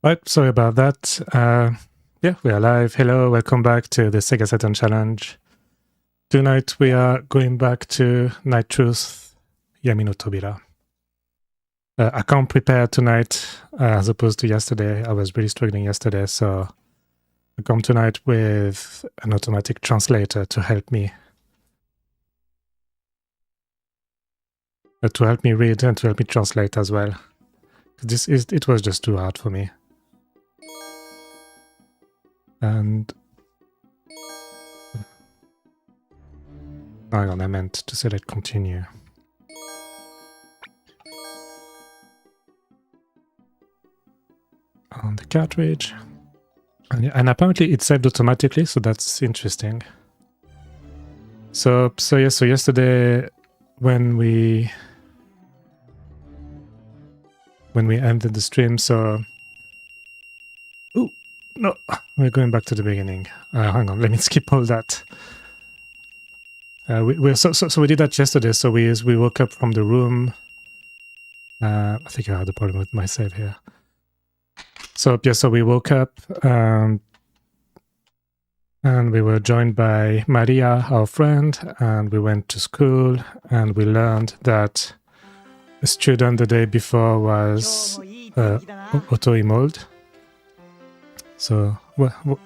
Right, sorry about that. Yeah, we are live. Hello, welcome back to the Sega Saturn challenge. Tonight we are going back to Nightruth, Yami no Tobira. I can't prepare tonight as opposed to yesterday. I was really struggling yesterday, so I come tonight with an automatic translator to help me. To help me read and to help me translate as well. It was just too hard for me. And hang on, I meant to select continue. On the cartridge. And apparently it saved automatically, so that's interesting. So yesterday when we ended the stream, so ooh, no, we're going back to the beginning. Hang on, let me skip all that. So we did that yesterday. So we woke up from the room. I think I had a problem with my save here. So yeah, so we woke up and we were joined by Maria, our friend, and we went to school and we learned that a student the day before was auto-immoled. So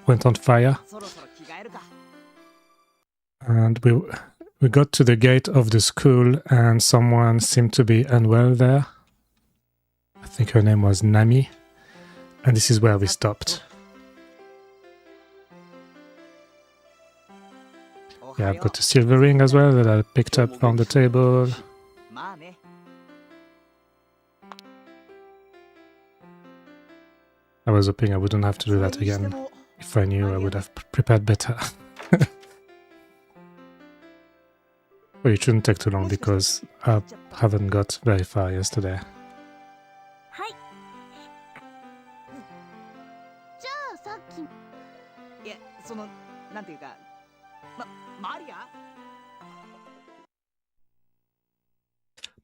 went on fire. And we got to the gate of the school and someone seemed to be unwell there. I think her name was Nami. And this is where we stopped. Yeah, I've got a silver ring as well that I picked up on the table. I was hoping I wouldn't have to do that again. If I knew, I would have prepared better. Well, it shouldn't take too long because I haven't got very far yesterday.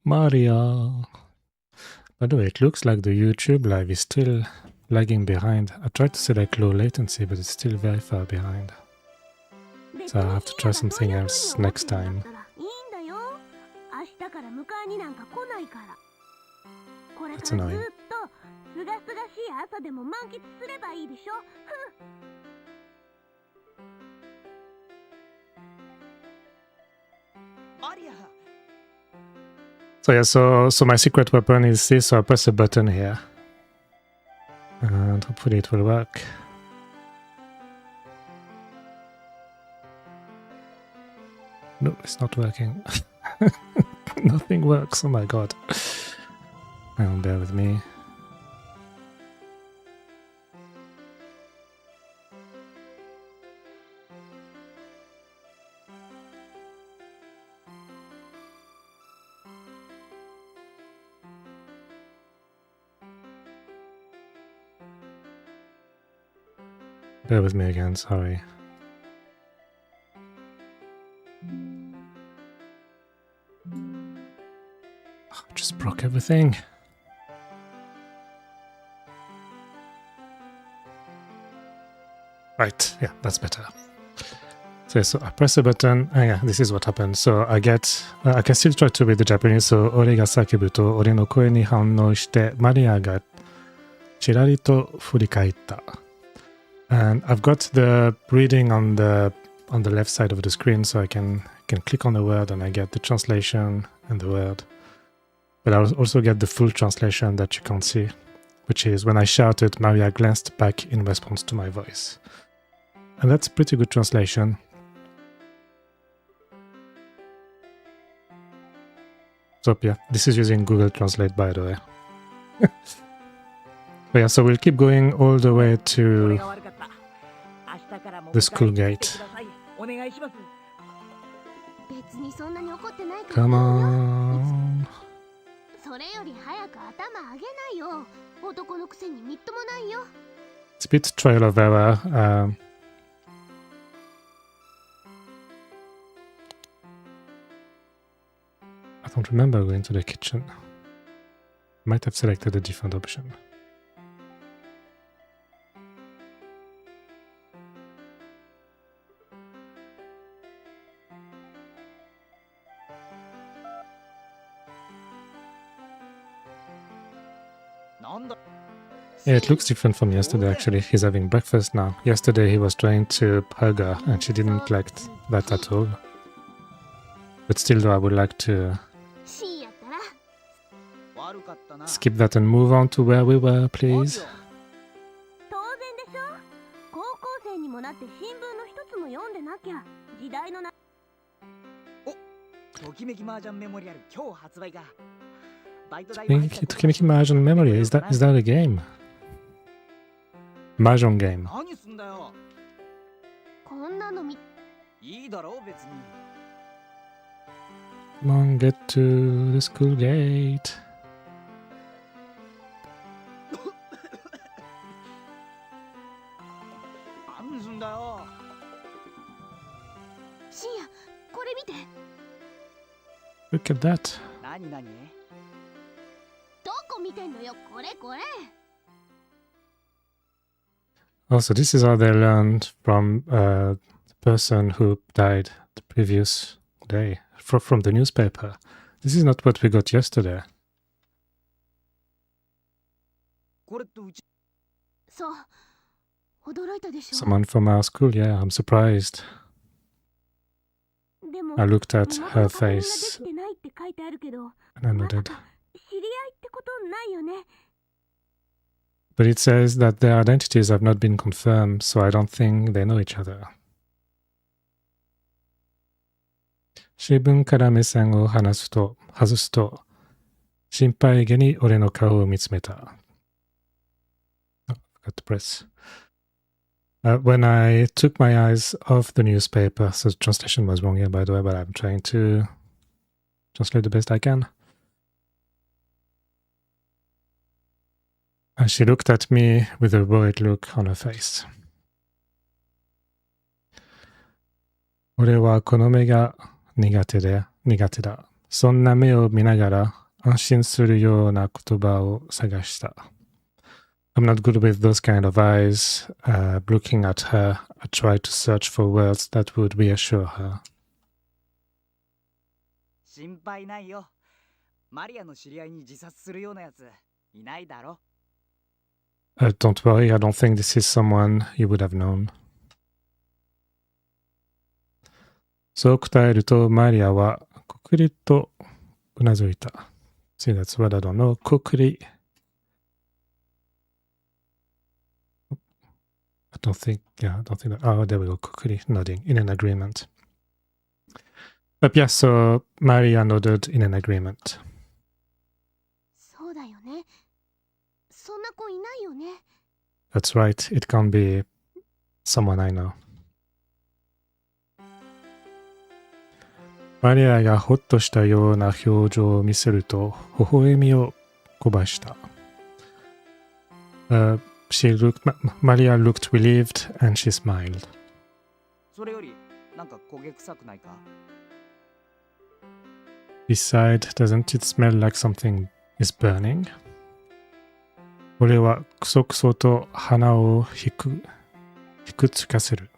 Maria. By the way, it looks like the YouTube live is still lagging behind. I tried to select low latency, but it's still very far behind. So I'll have to try something else next time. That's annoying. So yeah, so my secret weapon is this, so I press a button here. And hopefully it will work. No, it's not working. Nothing works, oh my god. Hang on, bear with me. Bear with me again, sorry. I just broke everything. Right, yeah, that's better. So I press a button, and yeah, this is what happened. So I can still try to read the Japanese. So, 俺が叫ぶと、俺の声に反応して、マリアがちらりと振り返った。And I've got the reading on the left side of the screen, so I can click on the word and I get the translation and the word. But I'll also get the full translation that you can't see, which is when I shouted, Maria glanced back in response to my voice. And that's a pretty good translation. So yeah, this is using Google Translate, by the way. But yeah, so we'll keep going all the way to the school gate. Come on. It's a bit trial of error. I don't remember going to the kitchen. Might have selected a different option. Yeah, it looks different from yesterday actually. He's having breakfast now. Yesterday he was trying to hug her and she didn't like that at all. But still though, I would like to skip that and move on to where we were, please. 当然でしょ。高校生にもなって新聞の一つも読んでなきゃ時代のな。ときめき麻雀メモリアル今日発売か。Tokimeki Mahjong Memory, is that a game? Mahjong game. 何すんだよ。こんなの見。いいだろう別に。Come on, get to the school gate. 何すんだよ。深夜、これ見て。Look at that. 何何？どこ見てんのよ、これこれ。Also, this is how they learned from the person who died the previous day from the newspaper. This is not what we got yesterday. これってうち。そう、驚いたでしょ。 Someone from our school, yeah, I'm surprised. でも、 I looked at も her のと確認がで face きてないって書いてあるけど、 and I まさ nodded. か知り合いってことないよね。But it says that their identities have not been confirmed, so I don't think they know each other. 新聞から目線を外すと、心配げに俺の顔を見つめた。Oh, forgot to press. When I took my eyes off the newspaper, so the translation was wrong here, by the way, but I'm trying to translate the best I can. And she looked at me with a worried look on her face. 俺はこの目が苦手だ。そんな目を見ながら安心するような言葉を探した。I'm not good with those kind of eyes. Looking at her, I tried to search for words that would reassure her. 心配ないよ。マリアの知り合いに自殺するようなやついないだろ。Don't worry, I don't think this is someone you would have known. そう答えるとマリアはこくりとうなずいた。See, that's what I don't know. こくり。I don't think that. Oh, there we go. こくり nodding in an agreement. But yes, so Maria nodded in an agreement. そうだよね。そんな子いないよね。That's right. It can't be someone I know. マリアがほっとしたような表情を見せると、微笑みをこばした。Maria looked relieved and she smiled. それより、なんか焦げ臭くないか？ Beside, doesn't it smell like something is burning? 俺はクソクソと鼻をひくつかせる。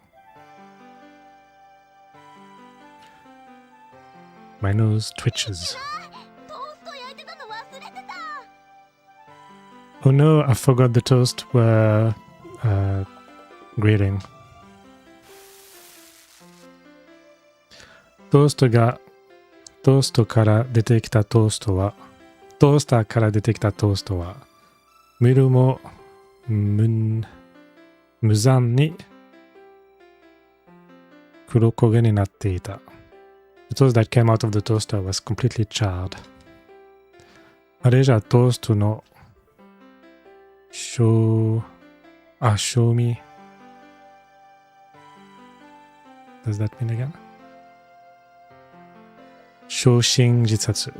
My nose twitches. Oh no, I forgot the toast were grilling. トースターから出てきたトーストは、見るも無残に黒焦げになっていた。The toast that came out of the toaster was completely charred. あれじゃトーストの賞味。Does that mean again? 焼身自殺。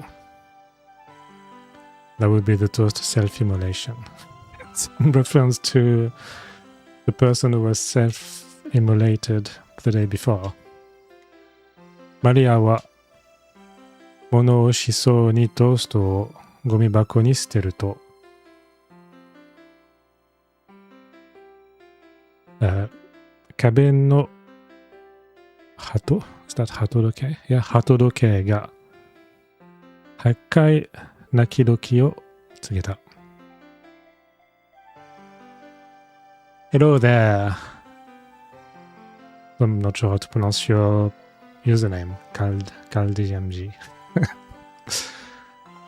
That would be the toast self-immolation. It's in reference to the person who was self-immolated the day before. マリアは物をしそうにトーストをゴミ箱に捨てると、花弁の鳩時計？いや、鳩時計が8回泣き時を告げた。Hello there. I'm not sure how to pronounce your username, CalDMG.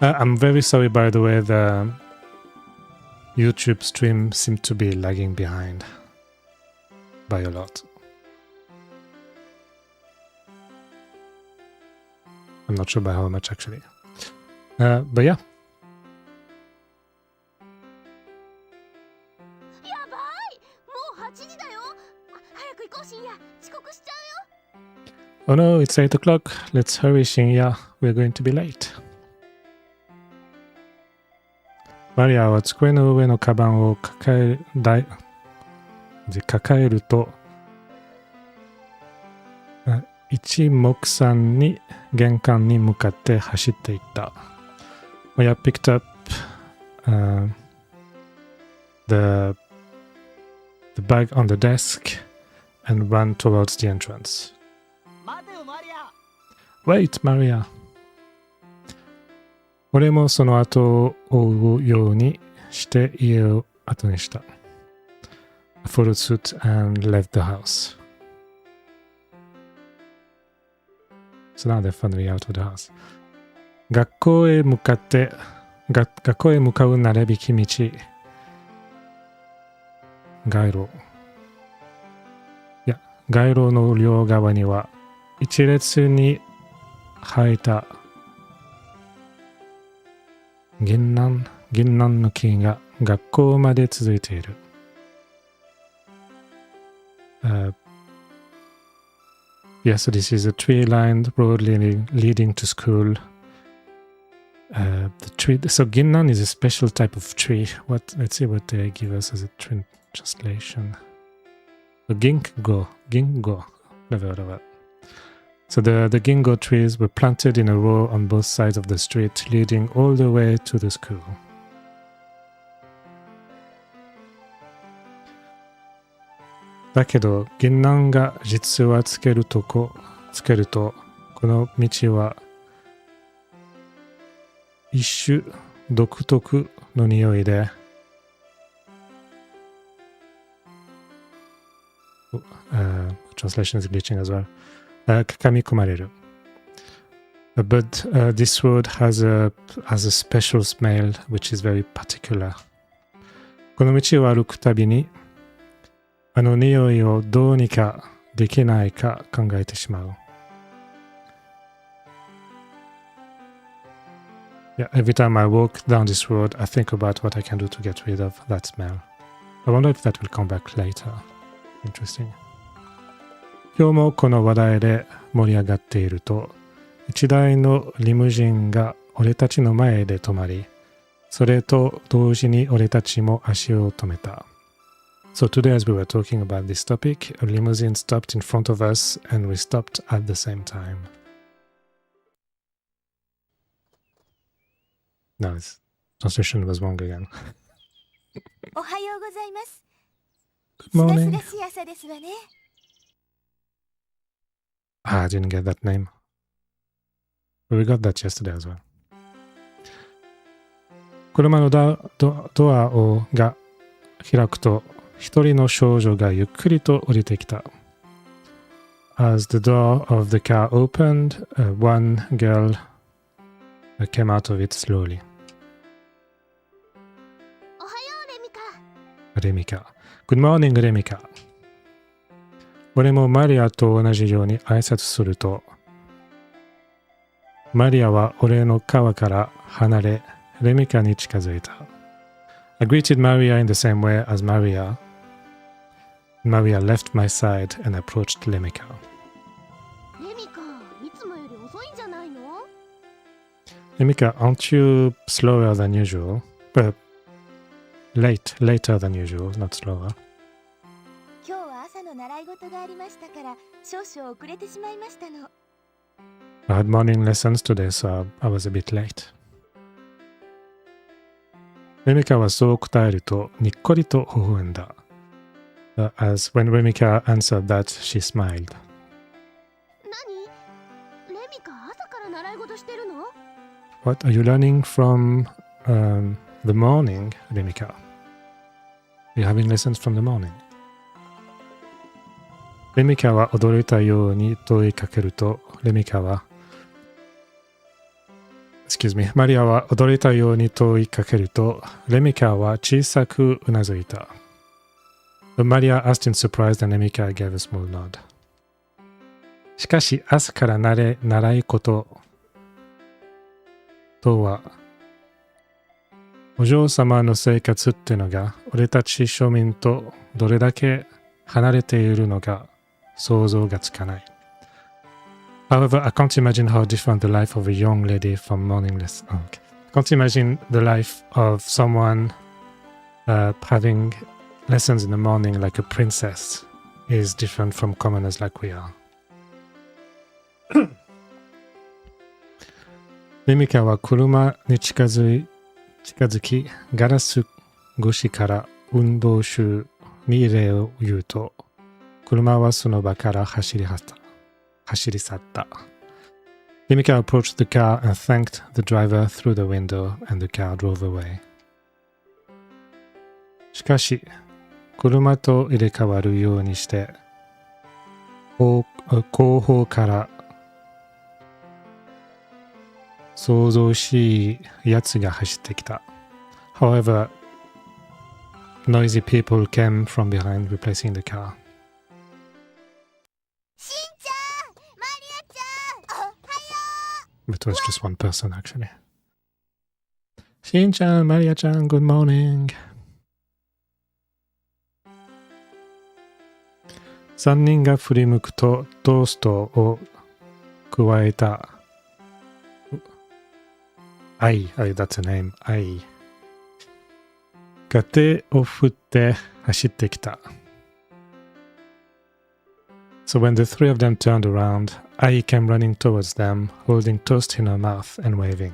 I'm very sorry, by the way, the YouTube stream seemed to be lagging behind by a lot. I'm not sure by how much actually. But yeah. やばい、もう8時だよ。早く行こう、深夜。遅刻しちゃうよ。 Oh no, it's 8 o'clock. Let's hurry, Shinya. We're going to be late. マリアは机の上のカバンを抱えると、一目散に玄関に向かって走っていった。マリア picked up the bag on the desk and ran towards the entrance. 待てよマリア。 Wait, Maria. 俺もその後を追うようにして家を後にした。I followed suit and left the house. So now they're finally out of the house. 学校へ向かうなれびき道。街路の両側には一列に生えた銀杏の木が学校まで続いている。Yes, this is a tree-lined road leading to school. The tree. So ginnan is a special type of tree. Let's see what they give us as a translation. Ginkgo. Never heard of it. So the ginkgo trees were planted in a row on both sides of the street, leading all the way to the school. だけど、銀杏が実はつけると、この道は一種独特の匂いで、translation is glitching as well. 噛み込まれる。But this road has a special smell which is very particular. この道を歩くたびに、あの匂いをどうにかできないか考えてしまう。Yeah, every time I walk down this road, I think about what I can do to get rid of that smell. I wonder if that will come back later. Interesting. 今日もこの話題で盛り上がっていると、一台のリムジンが俺たちの前で止まり、それと同時に俺たちも足を止めた。So today, as we were talking about this topic, a limousine stopped in front of us and we stopped at the same time. No, this translation was wrong again. おはようございます。 Good morning. すがすがしい朝ですわね。 I didn't get that name. But we got that yesterday as well. 車のドアが開くと、一人の少女がゆっくりと降りてきた。As the door of the car opened, one girl came out of it slowly. おはよう、レミカ。レミカ。Good morning, レミカ。俺もマリアと同じように挨拶すると、マリアは俺の側から離れ、レミカに近づいた。I greeted Maria in the same way as Maria. Maria left my side and approached Lemika. レミカ、いつもより遅いんじゃないの？ Lemika, aren't you slower than usual? Later than usual, not slower. 今日は朝の習い事がありましたから、少々遅れてしまいましたの。I had morning lessons today, so I was a bit late. レミカはそう答えると、にっこりと微笑んだ。As when Remika answered that, she smiled. 何？レミカ、朝から習い事してるの？ What are you learning from the morning, Remika? Are you having lessons from the morning? レミカは驚いたように問いかけると、マリアは驚いたように問いかけると、レミカは小さくうなずいた。Maria asked in surprise and Lemika gave a small nod. しかし、朝から習い事とは、お嬢様の生活ってのが、俺たち庶民とどれだけ離れているのか想像がつかない。However, I can't imagine how different the life of a young lady from morning lesson. Oh, okay. I can't imagine the life of someone having lessons in the morning like a princess is different from commoners like we are. レミカは車に近づき、ガラス越しから運動手に礼を言うと、車はその場から走り去った。レミカ approached the car and thanked the driver through the window and the car drove away. しかし、車と入れ替わるようにして、後方から想像しいやつが走ってきた。However, noisy people came from behind, replacing the car. しんちゃん、マリアちゃん、おはよう。 It was just one person, actually. しんちゃん、マリアちゃん、good morning. 3人が振り向くとトーストを加えたthat's a name. が手を振って走ってきた。So when the three of them turned around, Ai came running towards them, holding toast in her mouth and waving.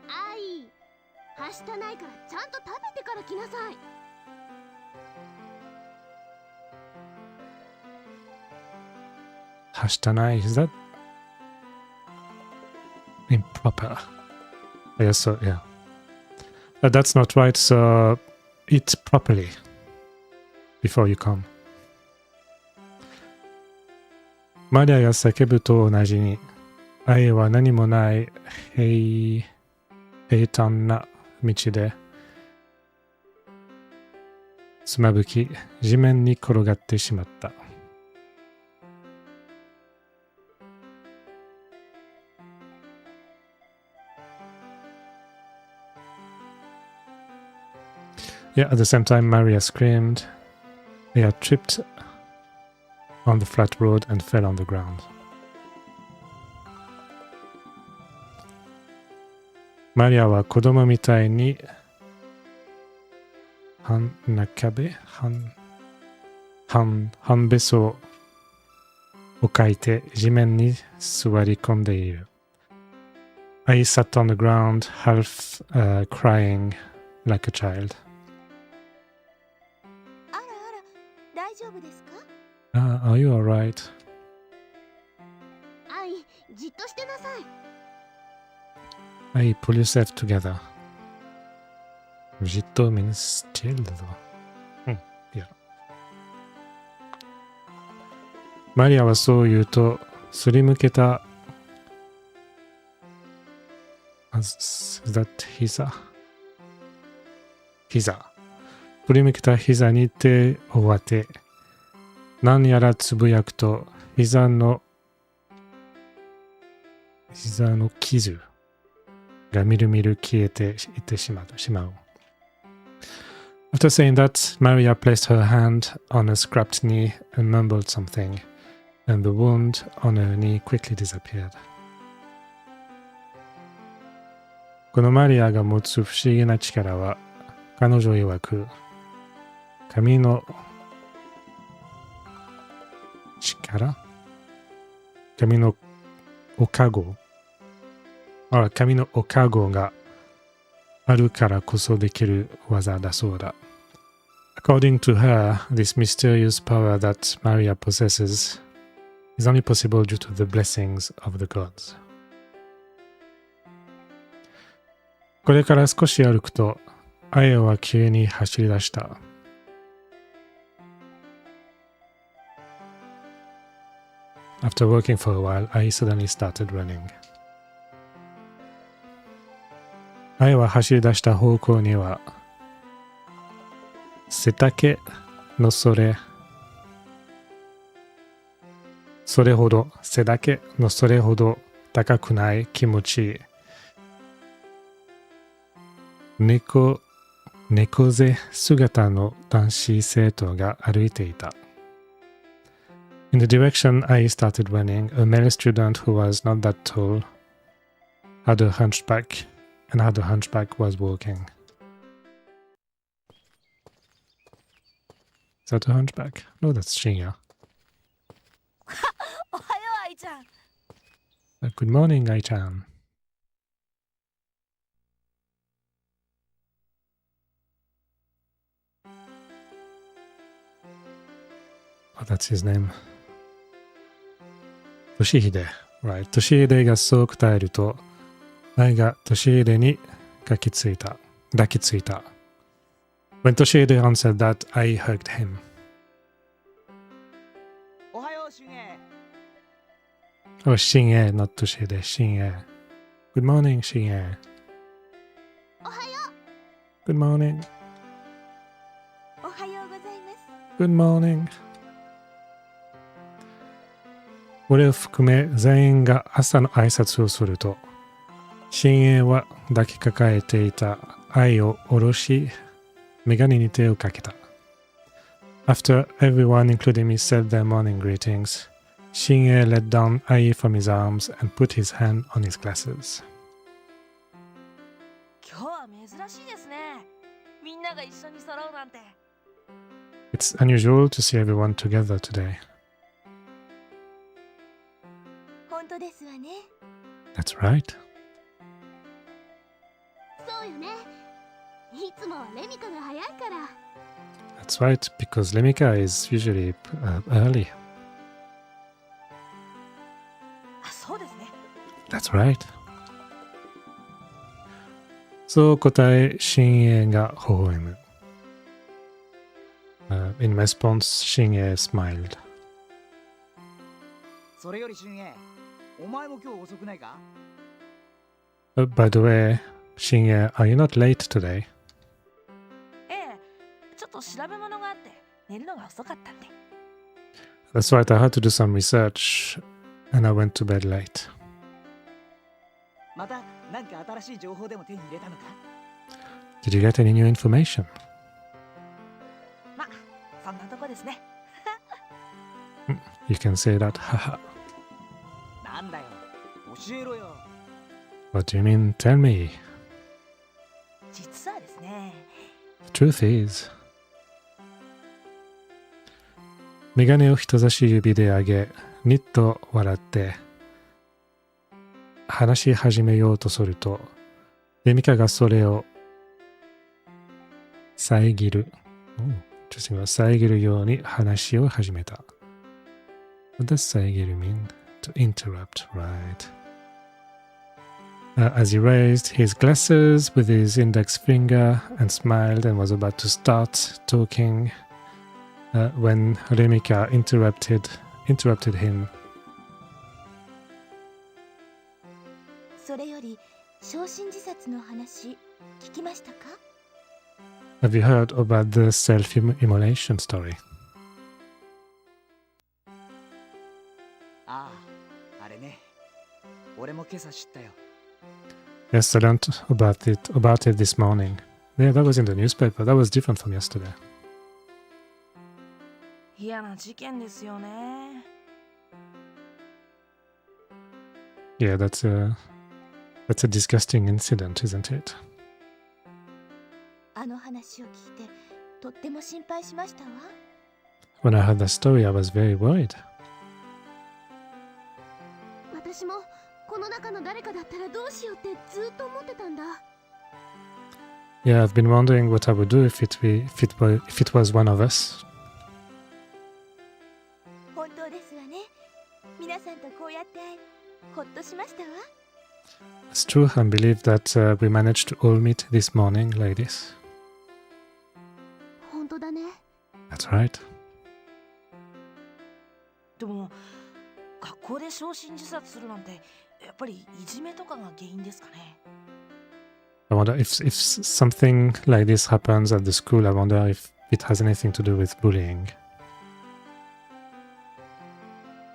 アイ、はしたないからちゃんと食べてから来なさい。はしたない is that improper? I guess so, yeah. That's not right, so eat properly before you come. マリアが叫ぶと同じに、愛は何もない平坦な道で、つまぶき、地面に転がってしまった。Yeah, at the same time, Maria screamed. They tripped on the flat road and fell on the ground. マリアは子供みたいに半べそをかいて地面に座り込んでいる。I sat on the ground, half crying like a child. 大丈夫ですか？ Are you alright? アイ、じっとしてなさい。Ai, pull yourself together. じっと means still だぞ。いや。マリアはそう言うと、すりむけた、is that 膝。振り向けた膝に手を当て、何やらつぶやくと、膝の傷がみるみる消えていってしまう。After saying that, Maria placed her hand on a scrapped knee and mumbled something, and the wound on her knee quickly disappeared. このマリアが持つ不思議な力は、彼女曰く、髪のおかごがあるからこそできる技だそうだ。According to her, this mysterious power that Maria possesses is only possible due to the blessings of the gods. これから少し歩くと、アエは急に走り出した。After walking for a while, I suddenly started running. 愛は走り出した方向には、背丈のそれほど、背丈のそれほど高くない気持ち、猫背姿の男子生徒が歩いていた。In the direction I started running, a male student who was not that tall had a hunchback, and had a hunchback was walking. Is that a hunchback? No, that's Shinya. おはよう、愛ちゃん。Good morning, Ai-chan. Oh, that's his name. トシヒデ。Right. トシヒデがそう答えると、愛がトシヒデに抱きついた。When Toshihide answered that, I hugged him. おはよう、俊英。Oh, Shin'e, not Toshihide. Shin'e. Good morning, Shin'e. おはよ Good morning. う。おはようございます。 Good morning. 俺を含め全員が朝の挨拶をすると、新栄は抱きかかえていた愛を下ろし、メガネに手をかけた。After everyone, including me, said their morning greetings, Shin'e let down Ai from his arms and put his hand on his glasses. 今日は珍しいですね。みんなが一緒に揃うなんて。It's unusual to see everyone together today. 本当ですわね。 That's right. そうよね。いつもはレミカが早いから。 That's right, because Lemika is usually early. あ、そうですね。 That's right. そう答え、新栄が微笑む。In response, 新栄 smiled. それより俊英、お前も今日遅くないか？ By the way, 新栄, are you not late today? ええ、ちょっと調べ物があって寝るのが遅かったんで。 That's right, I had to do some research and I went to bed late. また何か新しい情報でも手に入れたのか？ Did you get any new information? まあ、そんなとこですね。You can say that, haha. なんだよ、教えろよ。What do you mean? Tell me. 実はですね。 The truth is. メガネを人差し指で上げ、にっと笑って、話し始めようとすると、レミカがそれを遮る。遮るように話を始めた。What does 遮る mean? To interrupt, right. As he raised his glasses with his index finger and smiled and was about to start talking when Remika interrupted him. それより焼身自殺の話聞きましたか？ Have you heard about the self-immolation story? ああ、あれね。俺も今朝知ったよ。 Yes, I learned about it this morning. Yeah, that was in the newspaper. That was different from yesterday. 嫌な事件ですよね。 Yeah, that's a disgusting incident, isn't it? あの話を聞いてとっても心配しましたわ。 When I heard the story, I was very worried. 私もこの中の誰かだったらどうしようってずっと思ってたんだ。 Yeah, I've been wondering what I would do if it was one of us. 本当ですわね。皆さんとこうやって会え、ほっとしましたわ。 It's true, I believe that we managed to all meet this morning like this. 本当だね。 That's right. でも学こで焼身自殺するなんてやっぱりいじめとかが原因ですかね。I wonder if something like this happens at the school, I wonder if it has anything to do with bullying.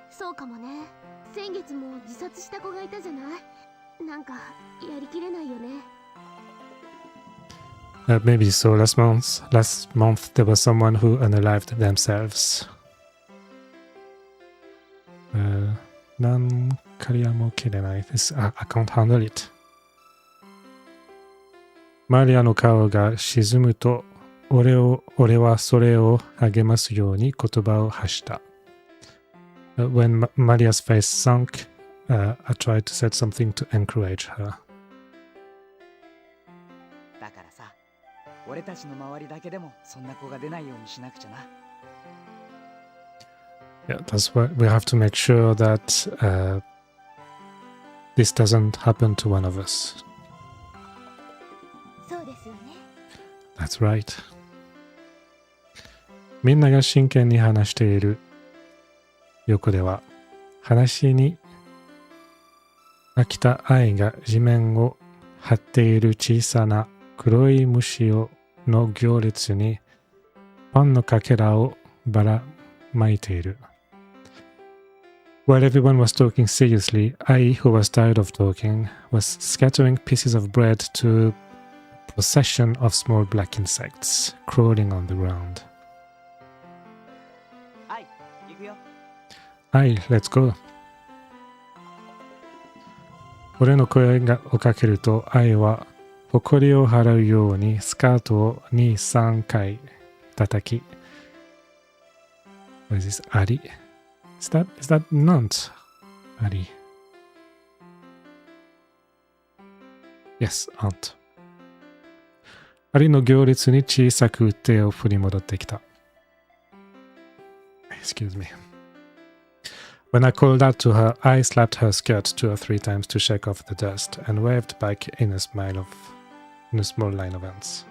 そうかもね。先月も自殺した子がいたじゃない。なんかやりきれないよね。Maybe so. Last month there was someone who unalived themselves. 何カリアも切れないです。I can't handle it. マリアの顔が沈むと、俺はそれを励ますように言葉を発した。When Maria's face sunk, I tried to say something to encourage her. だからさ、俺たちの周りだけでもそんな子が出ないようにしなくちゃな。Yeah, that's why we have to make sure that this doesn't happen to one of us. そうですよね。That's right. みんなが真剣に話している横では、話に飽きた愛が地面を張っている小さな黒い虫の行列にパンのかけらをばらまいている。While everyone was talking seriously, I, who was tired of talking, was scattering pieces of bread to a procession of small black insects crawling on the ground. はい、行くよ。Hi, let's go. 俺の声をかけると、愛は埃を払うようにスカートを2、3回叩き。What is this? アリ Is that not アリ Yes, aunt. アリの行列に小さく手を振り戻ってきた。Excuse me. When I called out to her, I slapped her skirt 2 or 3 times to shake off the dust and waved back in a small line of ants.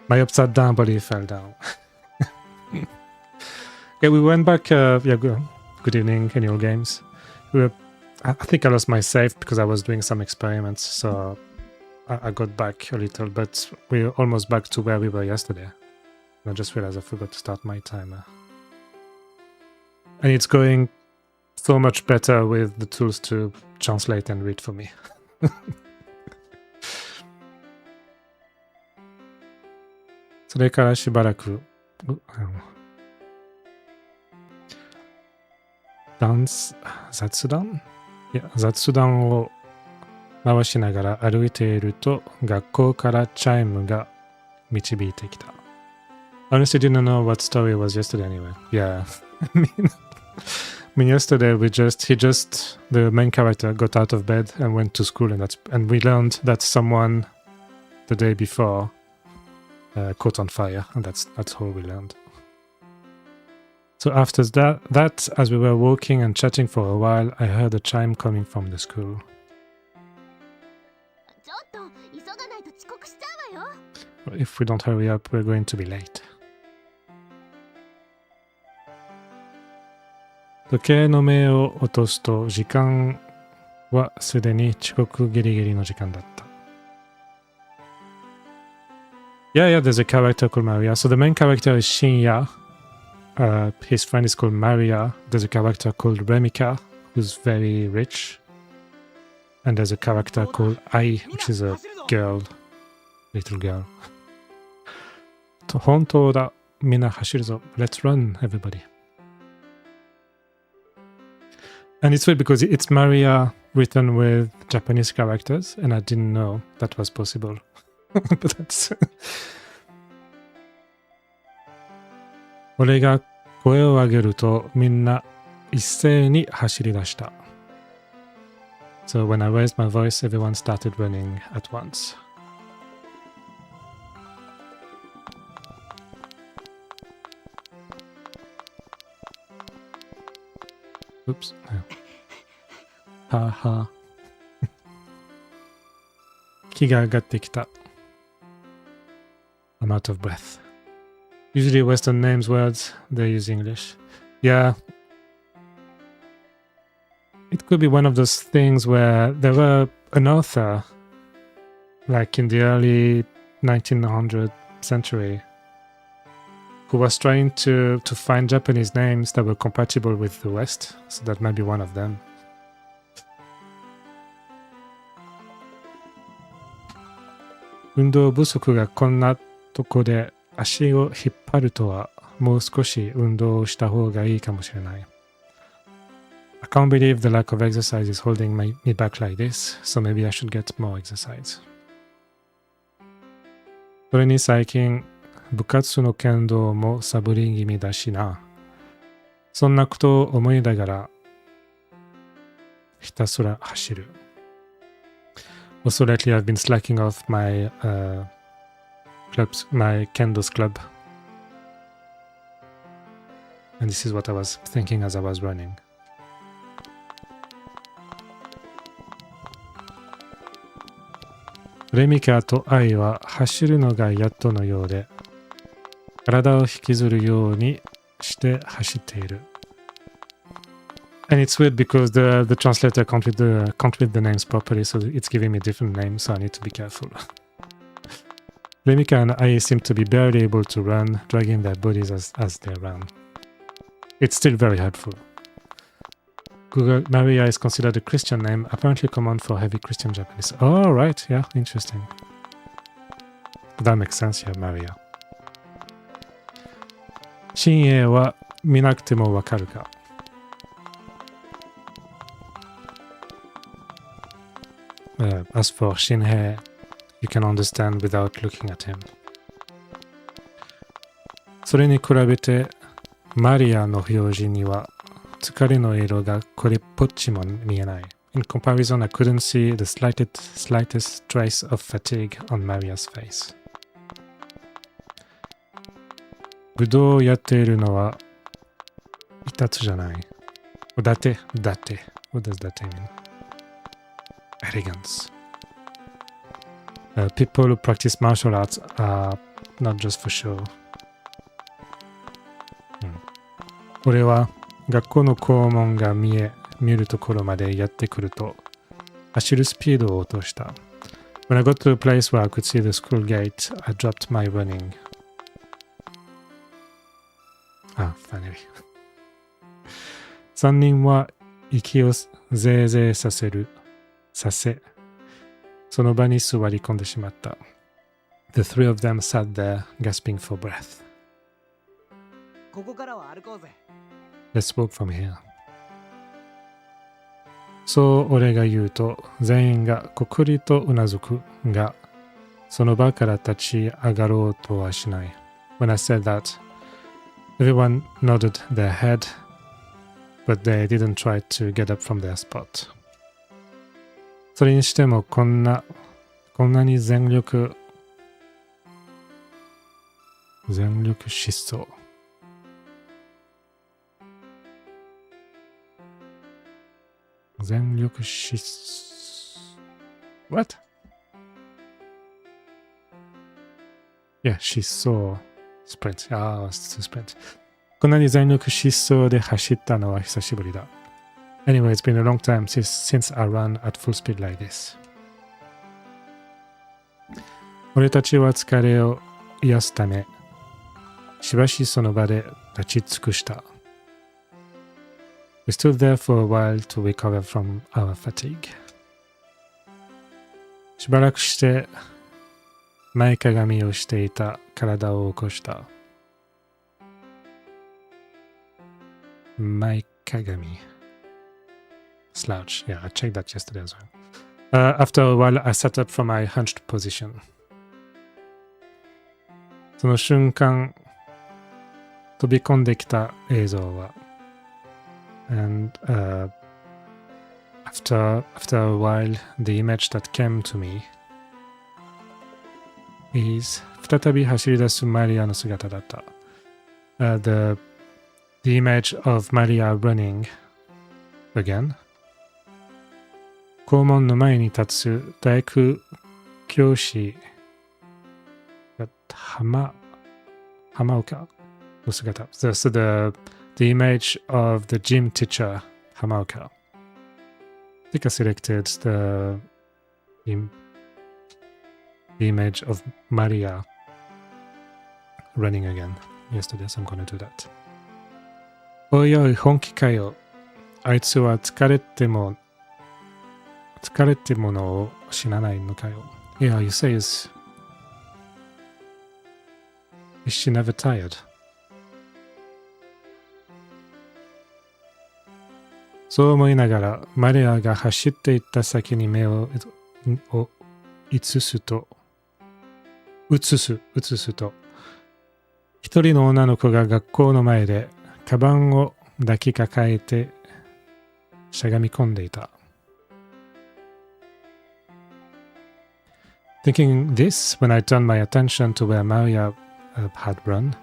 My upside down body fell down. Yeah, we went back. Good evening, in your games. I think I lost my save because I was doing some experiments, so I got back a little, but we're almost back to where we were yesterday. I just realized I forgot to start my timer. And it's going so much better with the tools to translate and read for me. それからしばらく雑談を回しながら歩いていると学校からチャイムが導いてきた。Honestly, didn't know what story it was yesterday anyway. Yeah. I mean, yesterday the main character got out of bed and went to school, and we learned that someone the day before caught on fire, and that's all we learned. So after that, as we were walking and chatting for a while, I heard a chime coming from the school. ちょっと急がないと遅刻しちゃうわよ。If we don't hurry up, we're going to be late. 時計の目を落とすと時間はすでに遅刻ギリギリの時間だった。Yeah, there's a character called Maria. So the main character is Shinya. His friend is called Maria. There's a character called Remika, who's very rich. And there's a character called Ai, which is a girl, little girl. 本当だ。みんな走るぞ。Let's run, everybody. And it's weird because it's Maria written with Japanese characters, and I didn't know that was possible. But that's... 俺が声を上げるとみんな一斉に走り出した。So when I raised my voice, everyone started running at once. Oops. はは。気が上がってきた。I'm out of breath. Usually Western names words, they use English. Yeah, it could be one of those things where there were an author, like in the early 1900th century, who was trying to find Japanese names that were compatible with the West, so that might be one of them. 運動不足がこんなとこで足を引っ張るとは、もう少し運動をした方がいいかもしれない。I can't believe the lack of exercise is holding me back like this, so maybe I should get more exercise. それに最近、部活の剣道もサボり気味だしな。そんなことを思いながら、ひたすら走る。Also lately I've been slacking off my Kendo's club. And this is what I was thinking as I was running. レミカとアイは走るのがやっとのようで、体を引きずるようにして走っている。And it's weird because the translator can't read the names properly, so it's giving me different names, so I need to be careful. Remika and Ai seem to be barely able to run, dragging their bodies as they run. It's still very helpful. Google Maria is considered a Christian name, apparently common for heavy Christian Japanese. Oh, right, yeah, interesting. That makes sense, yeah, Maria. 新英は見なくてもわかるか。As for Shinhei, you can understand without looking at him. それに比べて、マリアの表示には疲れの色がこれっぽっちも見えない。In comparison, I couldn't see the slightest trace of fatigue on Maria's face. 武道をやっているのは、いたつじゃない。だって。What does that mean? Arrogance. People who practice martial arts are not just for show. 俺は学校の校門が見えるところまでやってくると走るスピードを落とした。When I got to a place where I could see the school gate, I dropped my running. Finally. 3人は息をぜいぜいさせ、その場に座り込んでしまった。The three of them sat there, gasping for breath. ここからは歩こうぜ。Let's walk from here. そう俺が言うと、全員がこくりとうなずくが、その場から立ち上がろうとはしない。When I said that, everyone nodded their head, but they didn't try to get up from their spot. それにしてもこんなに全力疾走。What? Yeah, 疾走。sprint. Sprint. こんなに全力疾走で走ったのは久しぶりだ。Anyway, it's been a long time since I ran at full speed like this. 俺たちは疲れを癒すため、しばしその場で立ち尽くした。We stood there for a while to recover from our fatigue. しばらくして前かがみをしていた体を起こした。前かがみ。Slouch. Yeah, I checked that yesterday as well. After a while, I sat up from my hunched position. その瞬間、飛び込んできた映像は、and after a while, the image that came to me is 再び走り出すマリアの姿だった。The image of Maria running again. 校門の前に立つ大工教師浜岡の姿。So the image of the gym teacher Hamaoka. think I selected the image of Maria running again yesterday, so I'm going to do that. おいおい、本気かよ。あいつは疲れてものを死なないのかよ。Yeah, you say is she never tired? そう思いながら、マリアが走っていった先に目を移すと、一人の女の子が学校の前で、カバンを抱きかかえて、しゃがみ込んでいた。Thinking this, when I turned my attention to where Maria had run,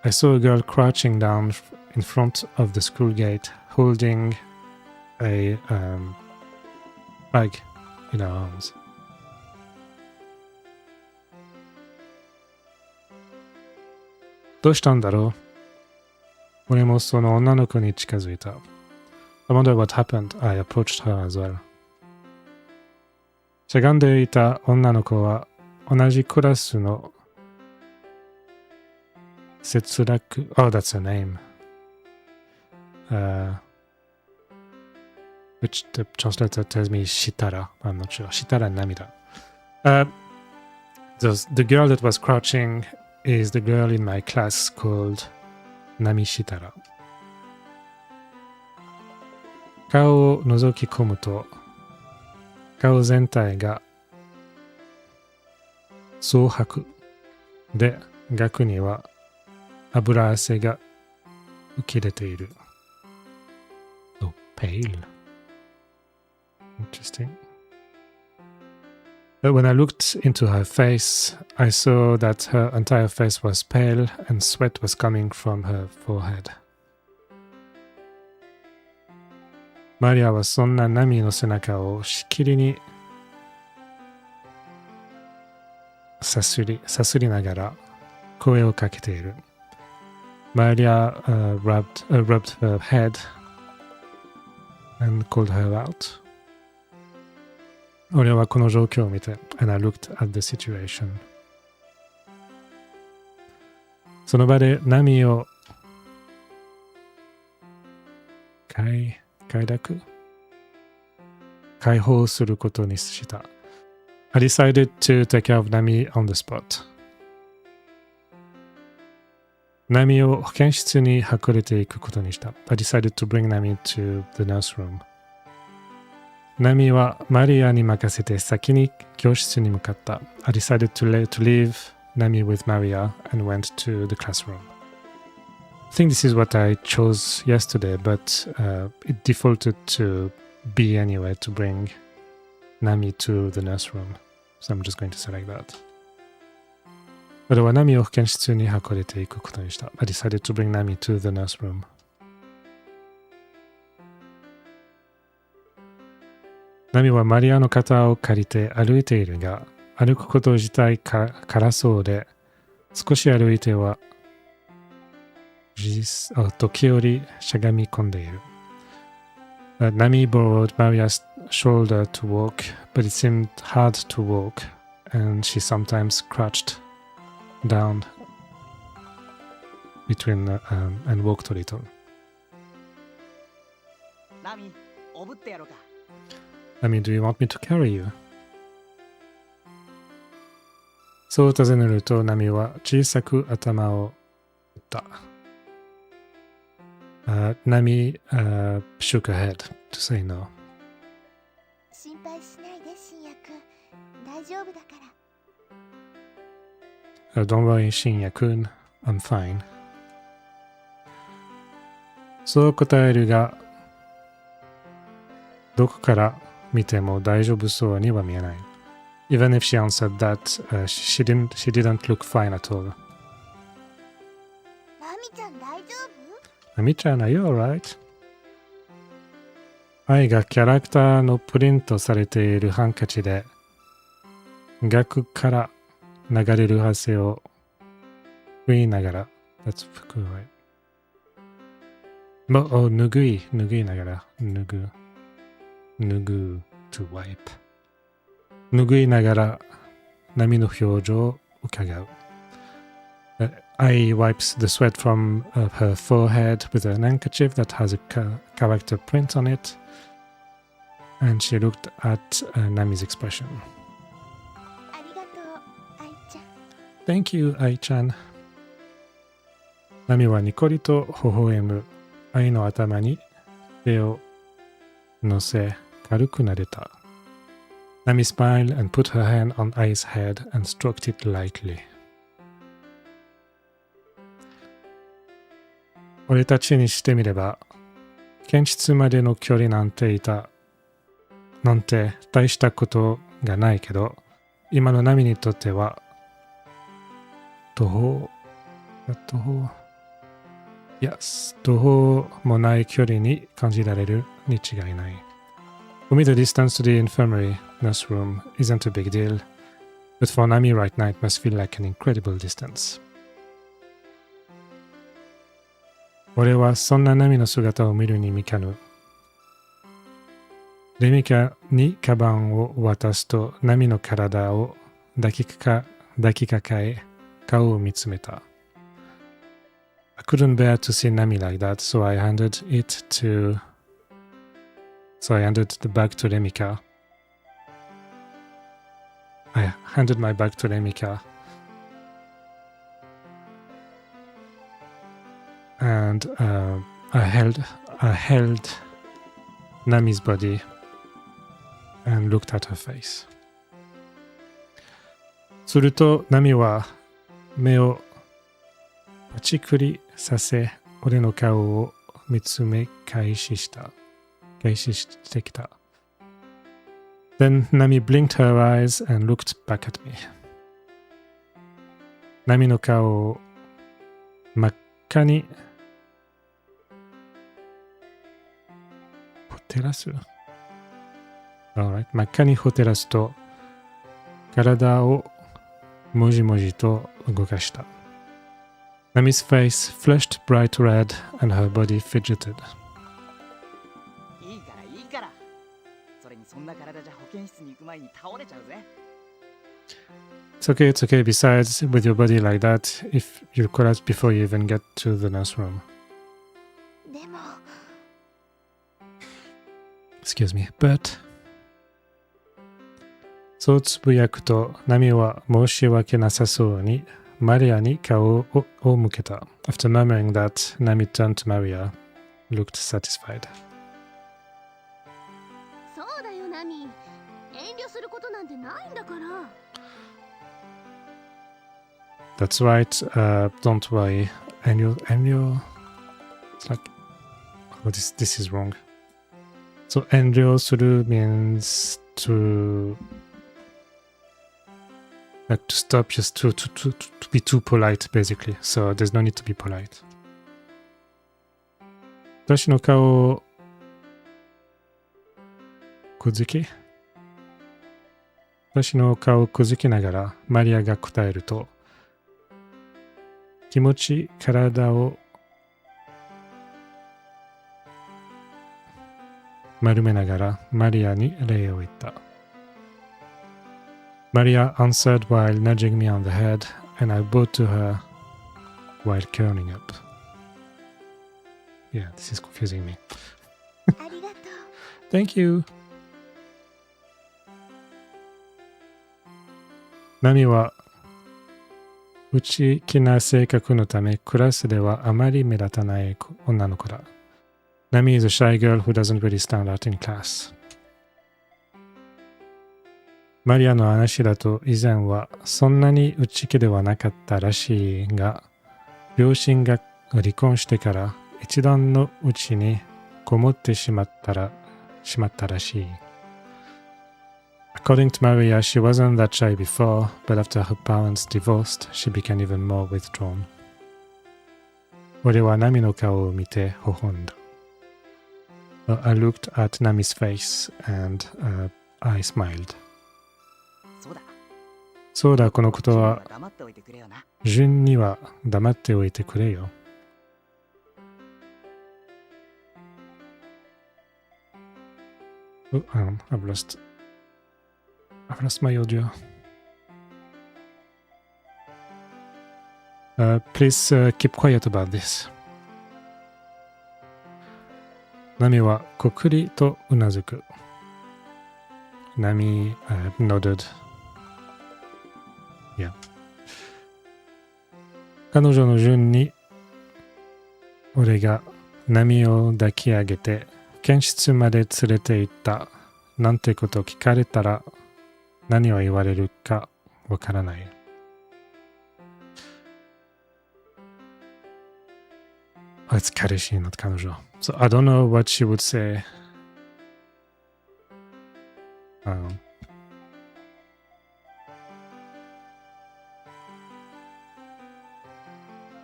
I saw a girl crouching down in front of the school gate, holding a bag in her arms. どうしたんだろう？俺もその女の子に近づいた。I wonder what happened. I approached her as well. しゃがんでいた女の子は同じクラスの節楽 Oh, that's her name. Which the translator tells me is Shitara. I'm not sure. Shitara Namida. The girl that was crouching is the girl in my class called Nami Shitara. 顔を覗き込むと、顔全体が蒼白で、額には油汗が浮き出ている。So pale. Interesting. But when I looked into her face, I saw that her entire face was pale and sweat was coming from her forehead. マリアはそんなナミの背中をしきりにさすりながら声をかけている。マリア、rubbed her head and called her out. 俺はこの状況を見て、and I looked at the situation. その場でナミを解放することにした。I decided to take care of Nami on the spot. ナミを保健室に運れていくことにした。I decided to bring Nami to the nurse room. ナミはマリアに任せて先に教室に向かった。I decided to leave Nami with Maria and went to the classroom. I think this is what I chose yesterday, but it defaulted to B anyway to bring Nami to the nurse room. So I'm just going to select that. 俺はナミを保健室に運れていくことにした。I decided to bring Nami to the nurse room. ナミはマリアの肩を借りて歩いているが、歩くこと自体辛そうで、少し歩いては時折しゃがみ込んでいる。Nami borrowed Maria's shoulder to walk, but it seemed hard to walk, and she sometimes crouched down between and walked a little. ナミ、おぶってやろうか。Nami, do you want me to carry you? そう尋ねると、ナミは小さく頭を打った。Nami shook her head to say no. 心配しないで、新也くん。大丈夫だから。Don't worry, Shinya-kun. I'm fine. そう答えるが、どこから見ても大丈夫そうには見えない。Even if she answered that, she didn't look fine at all. ナミちゃん大丈夫？ Nami-chan, are you alright? 愛がキャラクターのプリントされているハンカチで、額から流れる汗を拭いながら、That's 拭く、right? 拭いながら、拭ぐ。脱ぐ to wipe 拭いながら波の表情を伺う。I wipes the sweat from her forehead with an handkerchief that has a character print on it, and she looked at Nami's expression. ありがとう、愛ちゃん。 Thank you, Ai-chan. ナミはニコリと微笑む。愛の頭に手を乗せ軽く撫でた。Nami smiled and put her hand on Ai's head and stroked it lightly. 俺たちにしてみれば、検出までの距離なんて大したことがないけど、今のナミにとっては、途方もない距離に感じられるに違いない。For me, the distance to the infirmary nurse room isn't a big deal, but for Nami right now, it must feel like an incredible distance. 俺はそんなナミの姿を見るに見かぬ。レミカにカバンを渡すとナミの体を抱きかかえ、顔を見つめた。I couldn't bear to see Nami like that, so I handed the bag to Remika. I handed my bag to Remika. And I held Nami's body and looked at her face. するとナミは目をパチクリさせ、俺の顔を見つめ開始してきた。Then Nami blinked her eyes and looked back at me. ナミの顔を真っ赤に照らす。Alright. 真っ赤にほてらすと、体をもじもじと動かした。Nami's face flushed bright red and her body fidgeted. いいからそれにそんな体じゃ保健室に行く前に倒れちゃうぜ。 It's okay. Besides, with your body like that, if you collapse before you even get to the nurse room. でも Excuse me, but... そうつぶやくと、ナミは申し訳なさそうにマリアに顔を向けた。After murmuring that, Nami turned to Maria, looked satisfied. そうだよ、ナミ。遠慮することなんてないんだから。That's right, don't worry. And you're... It's like... Oh, this is wrong. So, 遠慮する means to stop, just to be too polite, basically. So, there's no need to be polite. 私の顔をくずきながらマリアが答えると、気持ち体を丸めながらマリアに礼を言った。Maria answered while nudging me on the head, and I bowed to her while curling up. Yeah, this is confusing me. ありがとう。 Thank you. ナミは内気な性格のためクラスではあまり目立たない女の子だ。Nami is a shy girl who doesn't really stand out in class. マリアの話だと以前はそんなに内気ではなかったらしいが、両親が離婚してから一段のうちにこもってしまったらしい。According to Maria, she wasn't that shy before, but after her parents divorced, she became even more withdrawn. 俺はナミの顔を見て微笑んだ。I looked at Nami's face and I smiled. そうだ、このことは順には黙っておいてくれよ。Oh, I've lost my audio. Please keep quiet about this. ナミはこくりとうなずく。ナミnodded. Yeah. 彼女の順に俺がナミを抱き上げて検室まで連れて行ったなんてこと聞かれたら何を言われるかわからない。Oh, it's 彼氏 not 彼女。So I don't know what she would say. I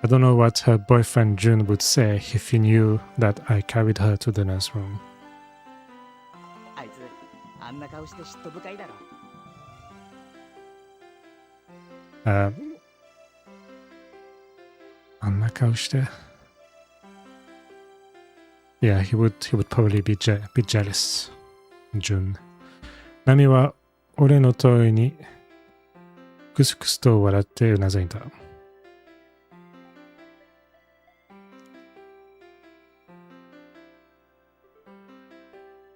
don't know what her boyfriend Jun would say if he knew that I carried her to the nursery. あいつあんな顔して嫉妬深いだろ。あんな顔して。Yeah, he would probably be jealous. Jun. ナミは俺の問いにクスクスと笑ってうなずいた。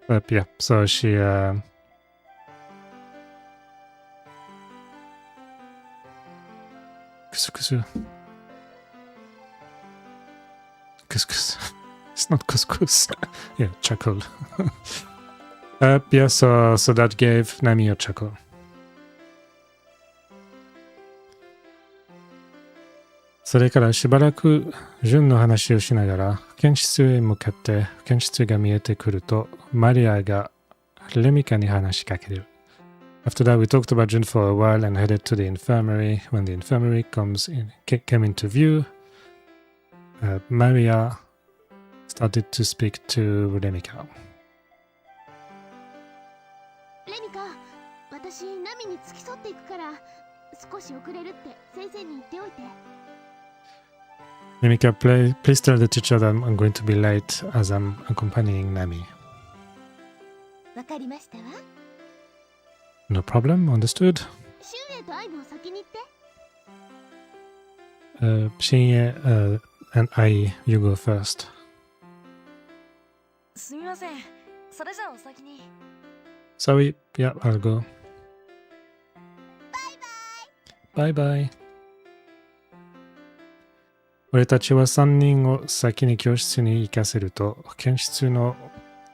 Yeah, so she couscous. It's not couscous. Yeah, chuckle. Yeah, so that gave Nami a chuckle. それからしばらく純の話をしながら検室へ向かって検室が見えてくるとマリアがレミカに話しかける。After that, we talked about Jun for a while and headed to the infirmary. When the infirmary came into view, Maria started to speak to Remika. レミカ、私ナミに付き添っていくから少し遅れるって先生に言っておいて。Remika, please tell the teacher that I'm going to be late as I'm accompanying Nami. わかりましたわ。No problem, understood. シュンエとアイも先に行って。Shinye and I, you go first. すみません。それじゃあお先に。Sorry, yeah, I'll go. バイバイ。バイバイ。俺たちは3人を先に教室に行かせると、検室の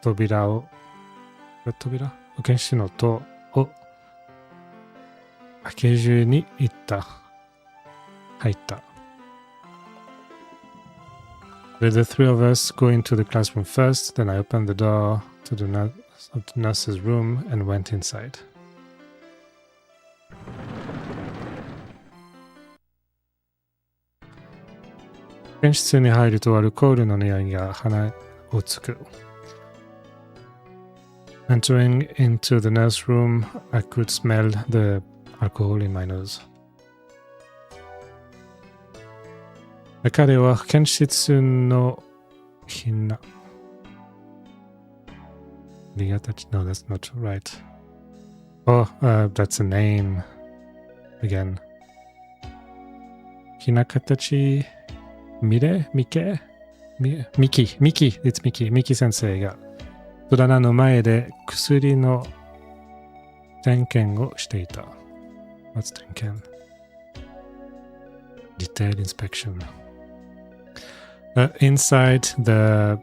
扉を、検室の戸を開け中に入った。Let the three of us go into the classroom first, then I opened the door to the nurse's room and went inside. 検室に入るとアルコールの匂いが鼻をつく。Entering into the nurse room, I could smell the alcohol in my nose. 彼は検室のひな。No, that's not right. Oh, that's a name. Again. ひな形ミキ It's Miki 先生が戸棚の前で薬の点検をしていた。What's 点検? Detailed inspection. Inside the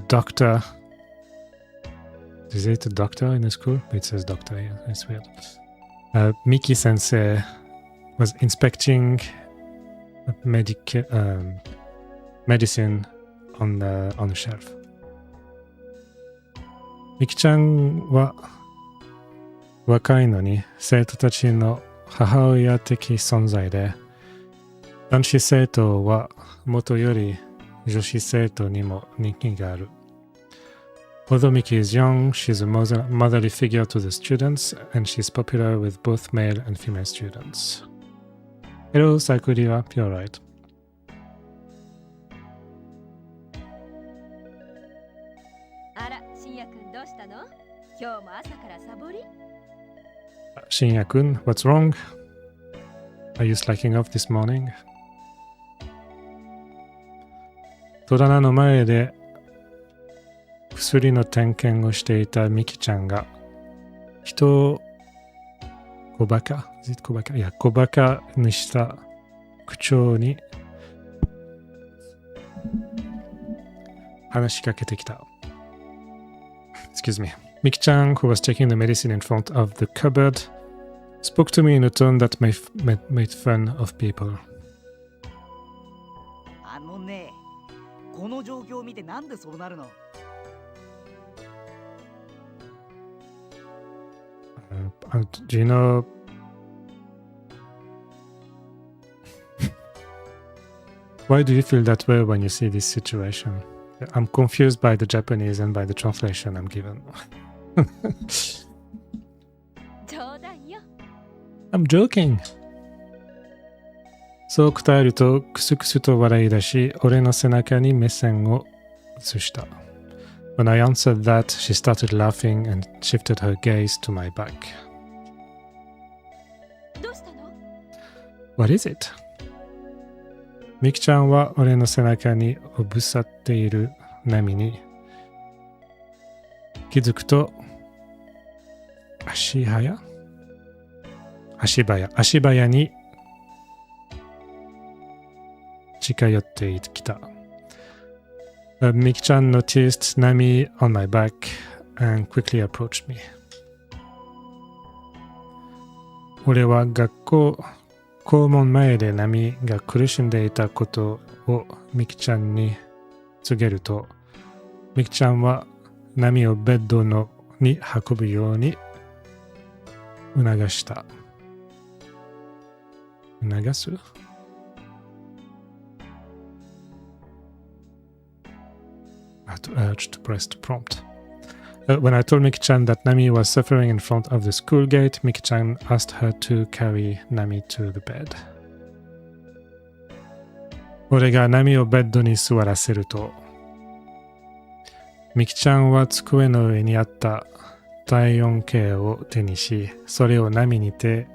doctor. Is it a doctor in the school? It says doctor, yeah, it's weird. Miki sensei was inspecting medicine on the shelf. ミキちゃんは若いのに生徒たちの母親的存在で、男子生徒は元より女子生徒にも人気がある。Although Miki is young, she's a motherly figure to the students, and she's popular with both male and female students. Hello, Sakuria, you're right. あら、深夜 Shinya-kun, what's wrong? Are you slacking off this morning? 戸棚の前で薬の点検をしていたミキちゃんが人を小バカにした口調に話しかけてきた。Excuse me. Miki-chan, who was taking the medicine in front of the cupboard, spoke to me in a tone that made fun of people. あのね、この状況を見てなんでそうなるの？Do you know? Why do you feel that way when you see this situation? I'm confused by the Japanese and by the translation I'm given. 冗談よ。 I'm joking. そう答えるとクスクスと笑い出し、俺の背中に目線を移した。When I answered that, she started laughing and shifted her gaze to my back. どうしたの？ What is it? ミキちゃんは俺の背中におぶさっている波に気づくと足早に近寄ってきた。ミキちゃん noticed Nami on my back and quickly approached me. 俺は校門前でナミが苦しんでいたことをミキちゃんに告げると、ミキちゃんはナミをベッドに運ぶように促した。促すurged to press the prompt. When I told Miki-chan that Nami was suffering in front of the school gate, Miki-chan asked her to carry Nami to the bed. 俺がナミをベッドに座らせると、ミキちゃんは机の上にあった体温計を手にし、それをナミに手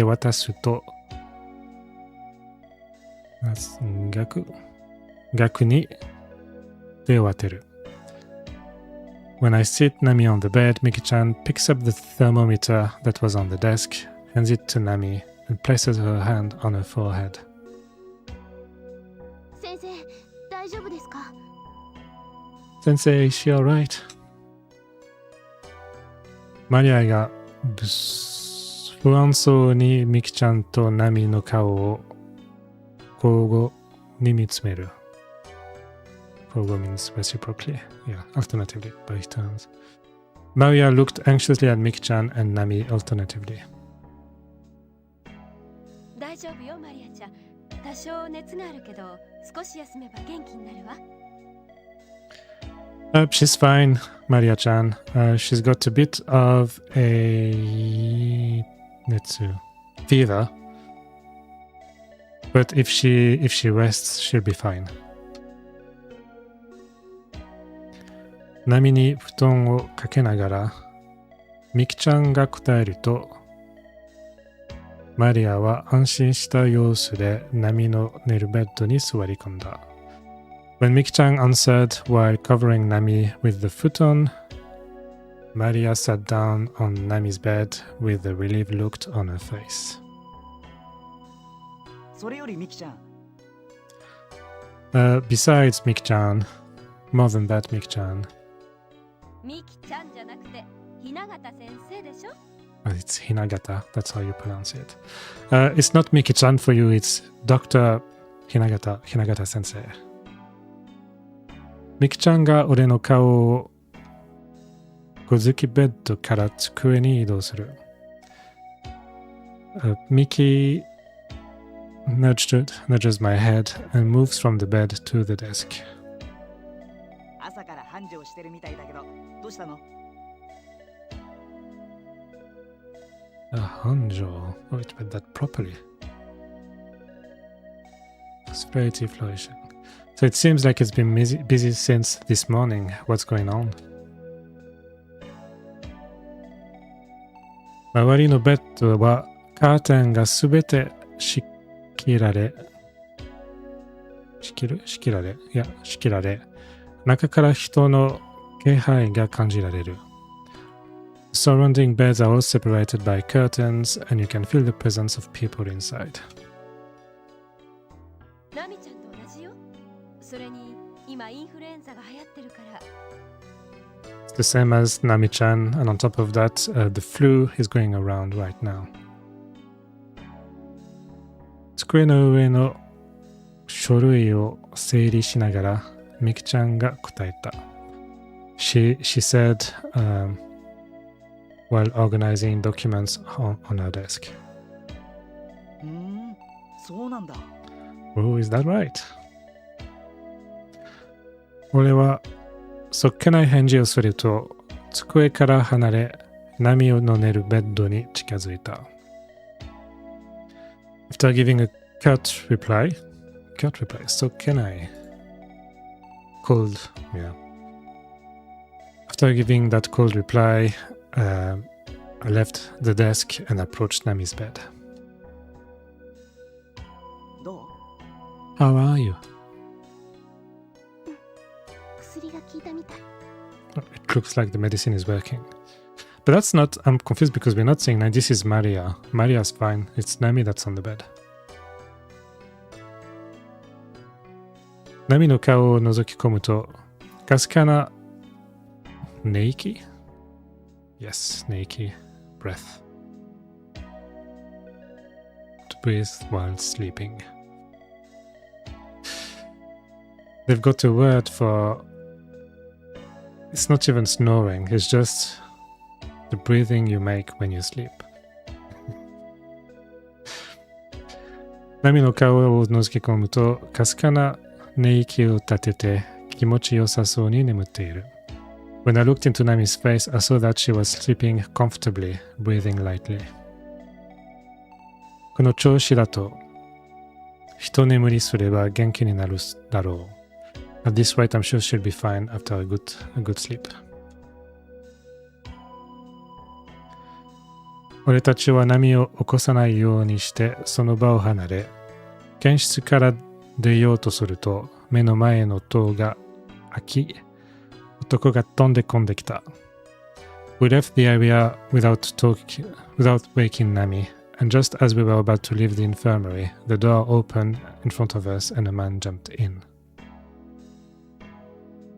渡すと、逆に手を当てる。When I sit Nami on the bed, Miki-chan picks up the thermometer that was on the desk, hands it to Nami, and places her hand on her forehead. 先生、大丈夫ですか？ Sensei, is she alright? マリアが不安そうにミキちゃんとナミの顔を交互に見つめる。Pogo means reciprocally. Yeah, alternatively, by turns. Maria looked anxiously at Miki-chan and Nami alternatively. 大丈夫よ、マリアちゃん。多少熱があるけど、少し休めば元気になるわ。She's fine, Maria-chan. She's got a bit of a fever. But if she rests, she'll be fine. 波に布団をかけながらミキちゃんが答えるとマリアは安心した様子で波の寝るベッドに座り込んだ。When Miki-chan answered while covering Nami with the futon, Maria sat down on Nami's bed with a relieved look on her face. それよりミキちゃん、 Besides Miki-chan, more than that Miki-chan, ミキちゃんじゃなくて、雛形先生でしょ？ it's Hinagata, that's how you pronounce it. It's not Miki-chan for you, it's Dr. Hinagata sensei. ミキちゃんが俺の顔を小突ベッドから机に移動する。Miki nudges my head and moves from the bed to the desk. 朝から繁盛してるみたいだけど、どうしたの？ Hanjo. Oh, it read that properly. Prosperity flourishing. So it seems like it's been busy since this morning. What's going on? 周りのベッドはカーテンがすべて仕切られ、中から人の気配が感じられる。Surrounding beds are all separated by curtains, and you can feel the presence of people inside. ナミちゃんと同じよ。それに今インフルエンザが流行ってるから。It's the same as Nami-chan, and on top of that, the flu is going around right now. 机の上の書類を整理しながら、ミキちゃんが答えた。She said, while organizing documents on her desk. そうなんだ。Oh, is that right? 俺はそっけない返事をすると、机から離れ、ナミの寝るベッドに近づいた。After giving a curt reply, so can I? Cold, yeah. After giving that cold reply, I left the desk and approached Nami's bed. どう？ How are you? 薬が効いたみたい。 It looks like the medicine is working. But that's not, I'm confused because we're not saying that this is Maria. Maria's fine. It's Nami that's on the bed. ナミの顔を覗き込むと、かすかな寝息 Yes, 寝息 breath. To breathe while sleeping. They've got a word for... It's not even snoring, it's just the breathing you make when you sleep. ナミの顔を覗き込むと、かすかな寝息を立てて気持ちよさそうに眠っている。When I looked into Nami's face, I saw that she was sleeping comfortably, breathing lightly. この調子だと、一眠りすれば元気になるだろう。At this rate, I'm sure she'll be fine after a good sleep. 俺たちは波を起こさないようにしてその場を離れ、検室から出ようとすると、目の前の塔が開き、男が飛んで込んできた。We left the area without waking Nami, and just as we were about to leave the infirmary, the door opened in front of us and a man jumped in.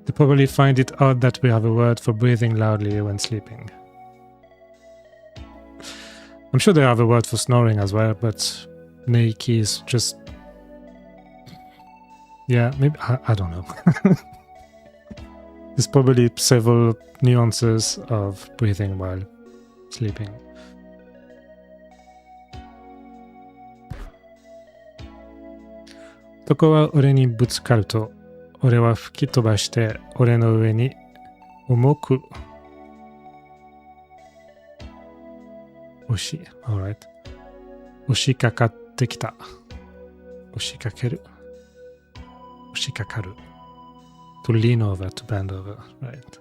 They probably find it odd that we have a word for breathing loudly when sleeping. I'm sure they have a word for snoring as well, but Neiki is just... Yeah, maybe, I don't know. There's probably several nuances of breathing while sleeping. 男は俺にぶつかると、俺は吹き飛ばして俺の上に重く押しかかってきた。押しかける。押しかかる。To lean over, to bend over, right?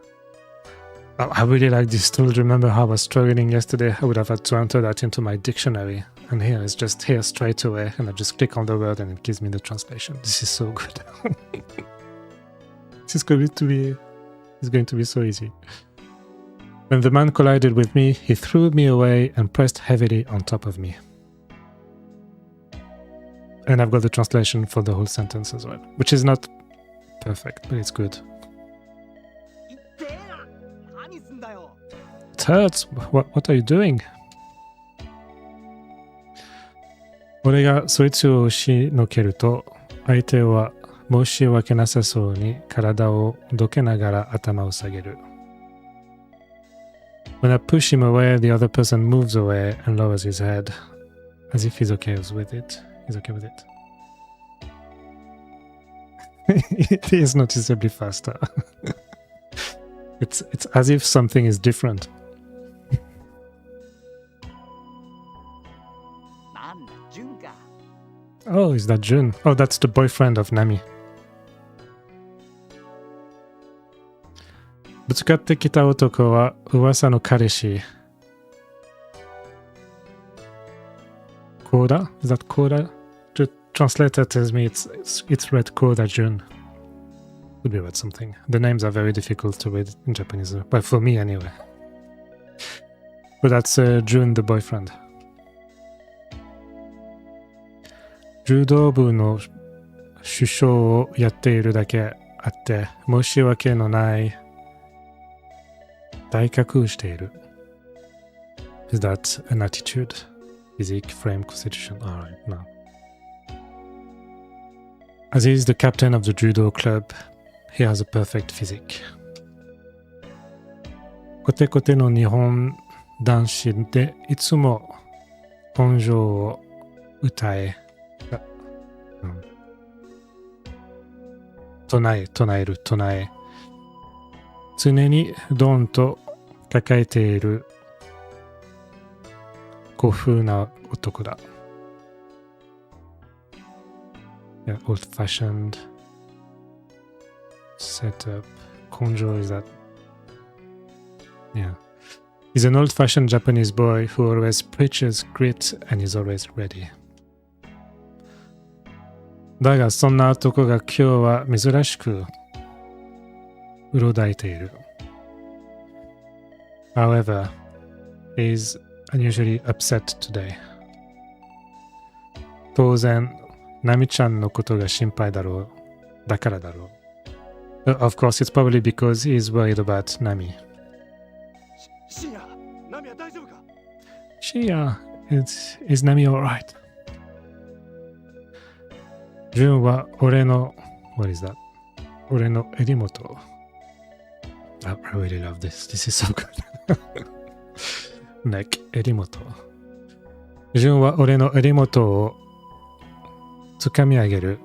I really like this tool. Remember how I was struggling yesterday? I would have had to enter that into my dictionary. And here it's just here straight away. And I just click on the word and it gives me the translation. This is so good. This is going to be so easy. When the man collided with me, he threw me away and pressed heavily on top of me. And I've got the translation for the whole sentence as well, which is not perfect, but it's good. It hurts. What are you doing? 俺がそいつを押しのけると、相手は申し訳なさそうに体をどけながら頭を下げる。When I push him away, the other person moves away and lowers his head, as if he's okay with it. He's okay with it. It is noticeably faster. It's as if something is different. Oh, is that Jun? Oh, that's the boyfriend of Nami. ぶつかってきた男は噂の彼氏。Koda? Is that Koda? The translator tells me it's read Koda Jun. Could be read something. The names are very difficult to read in Japanese, but for me anyway. But that's Jun, the boyfriend. 柔道部の首相をやっているだけあって申し訳のない大工している。Is that an attitude? Physique, frame, constitution? Alright, no. As he is the captain of the judo club, he has a perfect physique. コテコテの日本男子でいつも根性を歌え、唱え常にドンと抱えている古風な男だ。Yeah, old-fashioned setup. Konjo is that? Yeah. He's an old-fashioned Japanese boy who always preaches grit and is always ready. だがそんな男が今日は珍しくうろたえている。However, he is unusually upset today. 当然、ナミちゃんのことが心配だろう。だからだろう。Of course, it's probably because he is worried about Nami. 深夜、ナミは大丈夫か？ Shia, is Nami alright? ジュンは俺の What is that? 俺の襟元。I really love this. This is so good. Neck 襟元。ジュンは俺の襟元をつかみ上げる。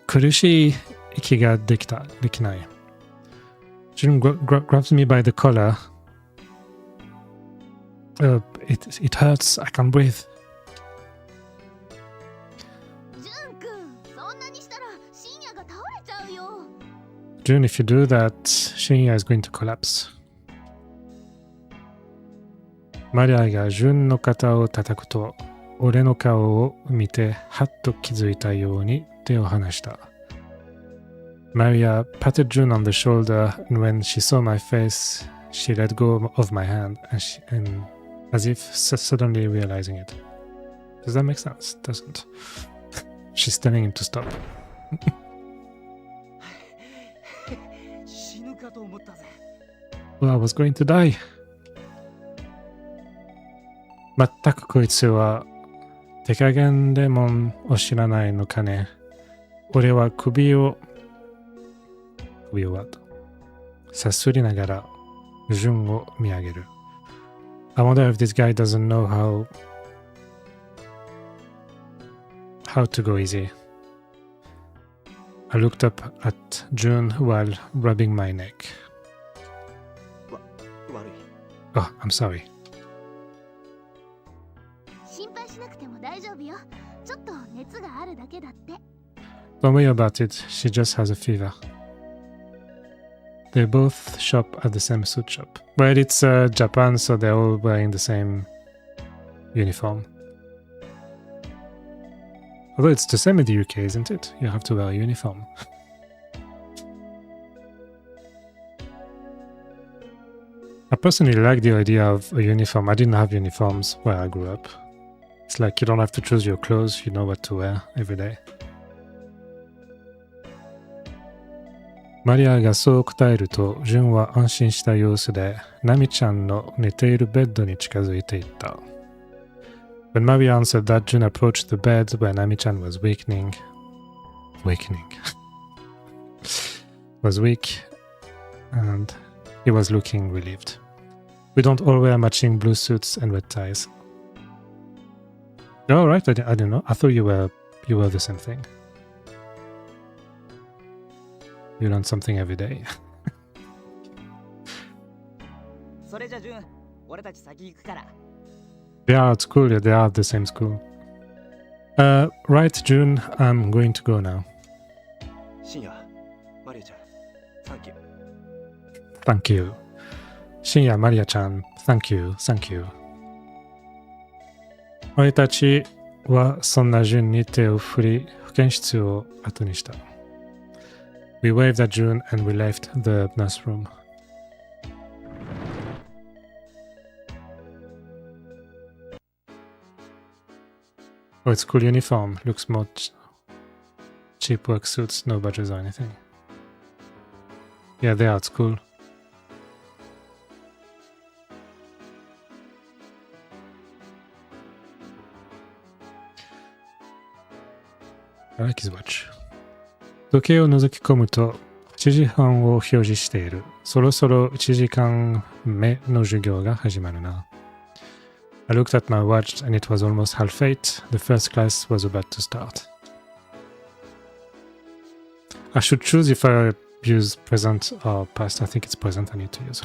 苦しい息ができない。ジュン grabs me by the collar. It hurts. I can't breathe. ジュン君、そんなにしたら深夜が倒れちゃうよ。Jun, if you do that, Shinya is going to collapse. マリアがジュンの肩を叩くと、俺の顔を見てはっと気づいたように手を離した。Maria patted Jun on the shoulder, and when she saw my face, she let go of my hand, and as if suddenly realizing it. Does that make sense? Doesn't. She's telling him to stop. 死ぬかと思ったぜ。 Well, I was going to die. まったくこいつは手加減でもんを知らないのかね。俺は首をさすりながらジュンを見上げる。I wonder if this guy doesn't know how to go easy. I looked up at June while rubbing my neck. 悪い。 Oh, I'm sorry. 心配しなくても大丈夫よ。ちょっと熱があるだけだって。Don't worry about it. She just has a fever. They both shop at the same suit shop. Well, it's Japan, so they're all wearing the same uniform. Although it's the same in the UK, isn't it? You have to wear a uniform. I personally like the idea of a uniform. I didn't have uniforms where I grew up. It's like you don't have to choose your clothes, you know what to wear every day. マリアがそう答えると、ジュンは安心した様子で、ナミちゃんの寝ているベッドに近づいていった。When Maria answered that, Jun approached the bed where Nami-chan was was weak, and he was looking relieved. We don't all wear matching blue suits and red ties. You're alright, I didn't know. I thought you were the same thing. You learn something every day. それじゃジュン、俺たち先行くから。They are at school, yeah, they are at the same school. Right, June, I'm going to go now. 深夜、マリアちゃん、サンキュー。 Thank you. Shinya, Maria-chan, thank you. 俺たちはそんな順に手を振り、保健室を後にした。We waved at June and we left the nurseroom. Oh, it's cool uniform. Looks more cheap work suits, no badges or anything. Yeah, they are. It's cool. I like his watch. 時計を覗き込むと8時半を表示している。そろそろ1時間目の授業が始まるな。I looked at my watch and it was almost half 8. The first class was about to start. I should choose if I use present or past. I think it's present I need to use.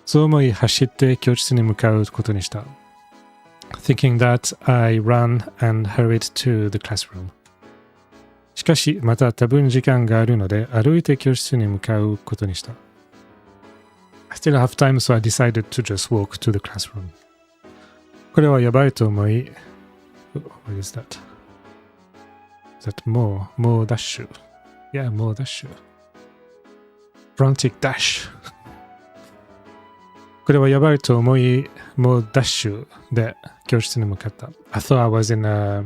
そう思い走って教室に向かうことにした。Thinking that I ran and hurried to the classroom. しかし、また多分時間があるので、歩いて教室に向かうことにした。I still have time, so I decided to just walk to the classroom. これはやばいと思い、What is that? Is that more dash? Yeah, more dash. Frantic dash. これはやばいと思い、もうダッシュで教室に向かった。I thought I was in I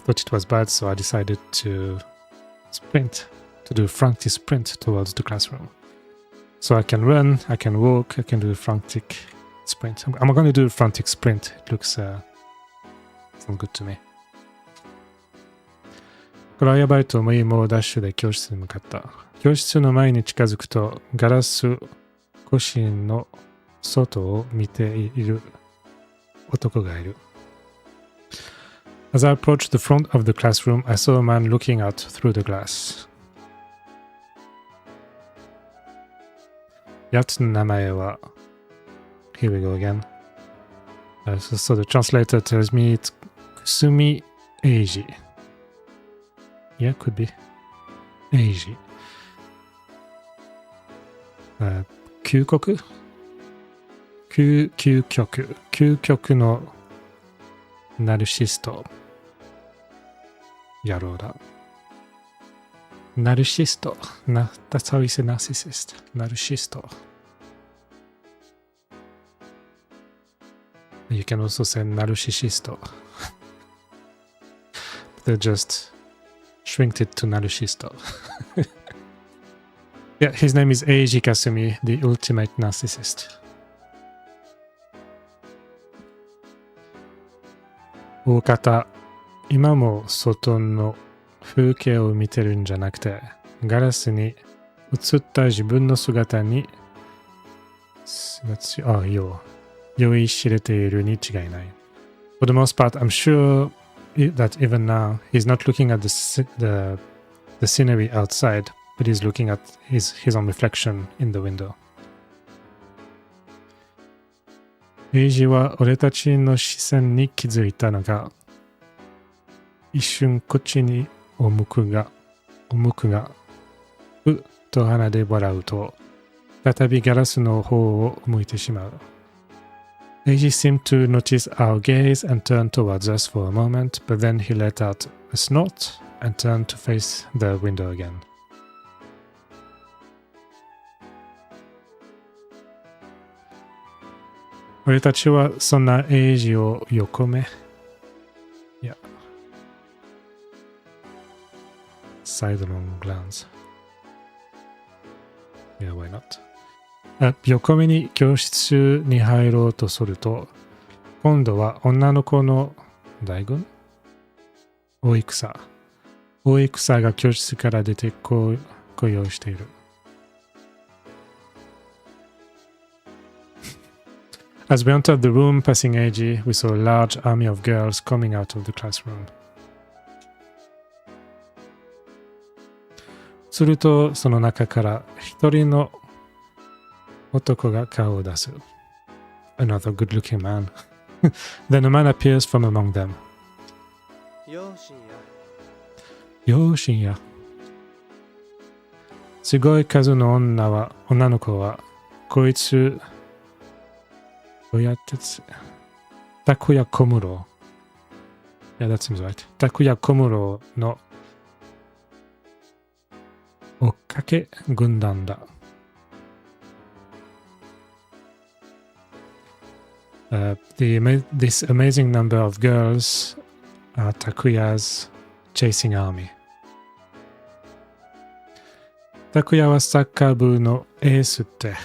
thought it was bad, so I decided to sprint, to do a frantic sprint towards the classroom. So I can run, I can walk, I can do a frantic sprint. I'm going to do a frantic sprint. It looks sounds good to me. これはやばいと思い、もうダッシュで教室に向かった。教室の前に近づくと、ガラス越しの外を見ている男がいる。As I approached the front of the classroom, I saw a man looking out through the glass. やつの名前は Here we go again. So the translator tells me it's Kusumi Eiji. Yeah, could be. Eiji. 究極のナルシスト野郎だ。ナルシスト。That's how you say narcissist. ナルシスト。You can also say ナルシシスト。They just shrinked it to ナルシスト。Yeah, his name is Eiji Kasumi, the ultimate narcissist. 大方、今も外の風景を見てるんじゃなくて、ガラスに映った自分の姿に酔いしれているに違いない。For the most part, I'm sure that even now, he's not looking at the scenery outside, but he's looking at his own reflection in the window. エイジは俺たちの視線に気づいたのが、一瞬こっちに向くが、うっと鼻で笑うと、再びガラスの方を向いてしまう。エイジ seemed to notice our gaze and turned towards us for a moment, but then he let out a snort and turned to face the window again. 俺たちはそんなエイジを横目。いや。sidelong glance. Yeah, why not? 横目に教室に入ろうとすると、今度は女の子の大群大戦が教室から出てこようしている。As we entered the room, passing Eiji, we saw a large army of girls coming out of the classroom. すると、その中から一人の男が顔を出す。Another good-looking man. Then a man appears from among them. よーしんや。すごい数の女の子は、こいつ、どうやってタクヤ小室。Yeah, that seems right. タクヤ小室の追っかけ軍団だ。This amazing number of girls are Takuya's chasing army. タクヤはサッカー部のエースって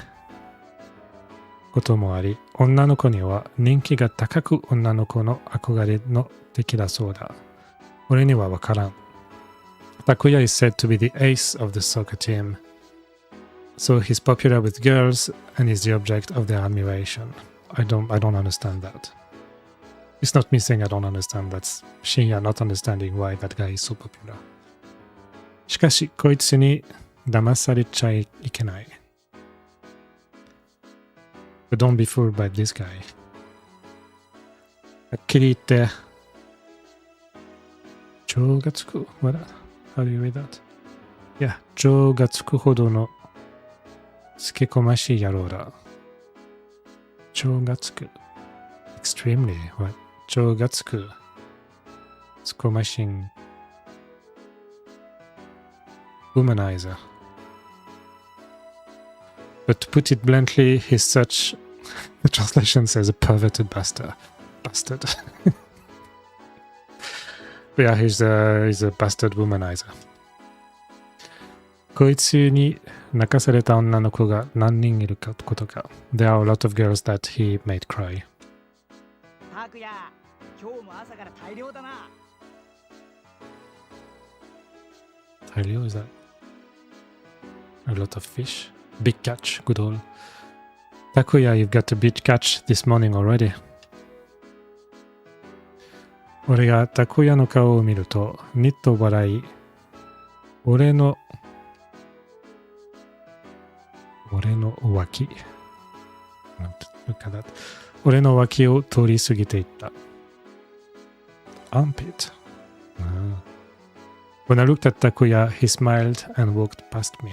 こともあり、女の子には人気が高く女の子の憧れの敵だそうだ。俺にはわからん。Takuya is said to be the ace of the soccer team. So he's popular with girls and is the object of their admiration. I don't understand that. It's not me saying I don't understand. That's Shinya not understanding why that guy is so popular. しかし、こいつに騙されちゃいけない。But don't be fooled by this guy. はっきり言って、情がつく。What? How do you read that? いや、情がつくほどのつけこましい野郎だ。情がつく。Extremely. What? 情がつく。つこましん。Womanizer. But to put it bluntly, he's such. The translation says a perverted bastard. Bastard. But yeah, he's a bastard womanizer. こいつに泣かされた女の子が何人いるかことか。There are a lot of girls that he made cry. タクヤ、今日も朝から大量だな。大量 is that? A lot of fish. Big catch, good old. Takuya, you've got a big catch this morning already. 俺がタクヤの顔を見ると、にっと笑い、俺の脇。Look at that. 俺の脇を通り過ぎていった。Armpit. When I looked at Takuya, he smiled and walked past me.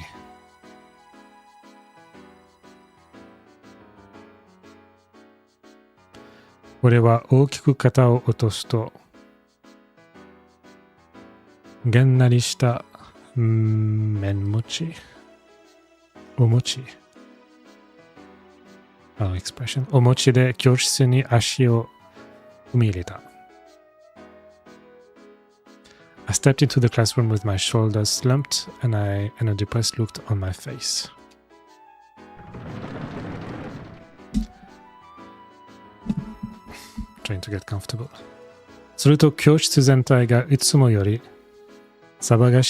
俺は大きく肩を落とすと、げんなりした麺餅。お餅。expression。お餅で教室に足を踏み入れた。I stepped into the classroom with my shoulders slumped and a depressed look on my face. Trying to get comfortable. すると教室全体がいつもより騒が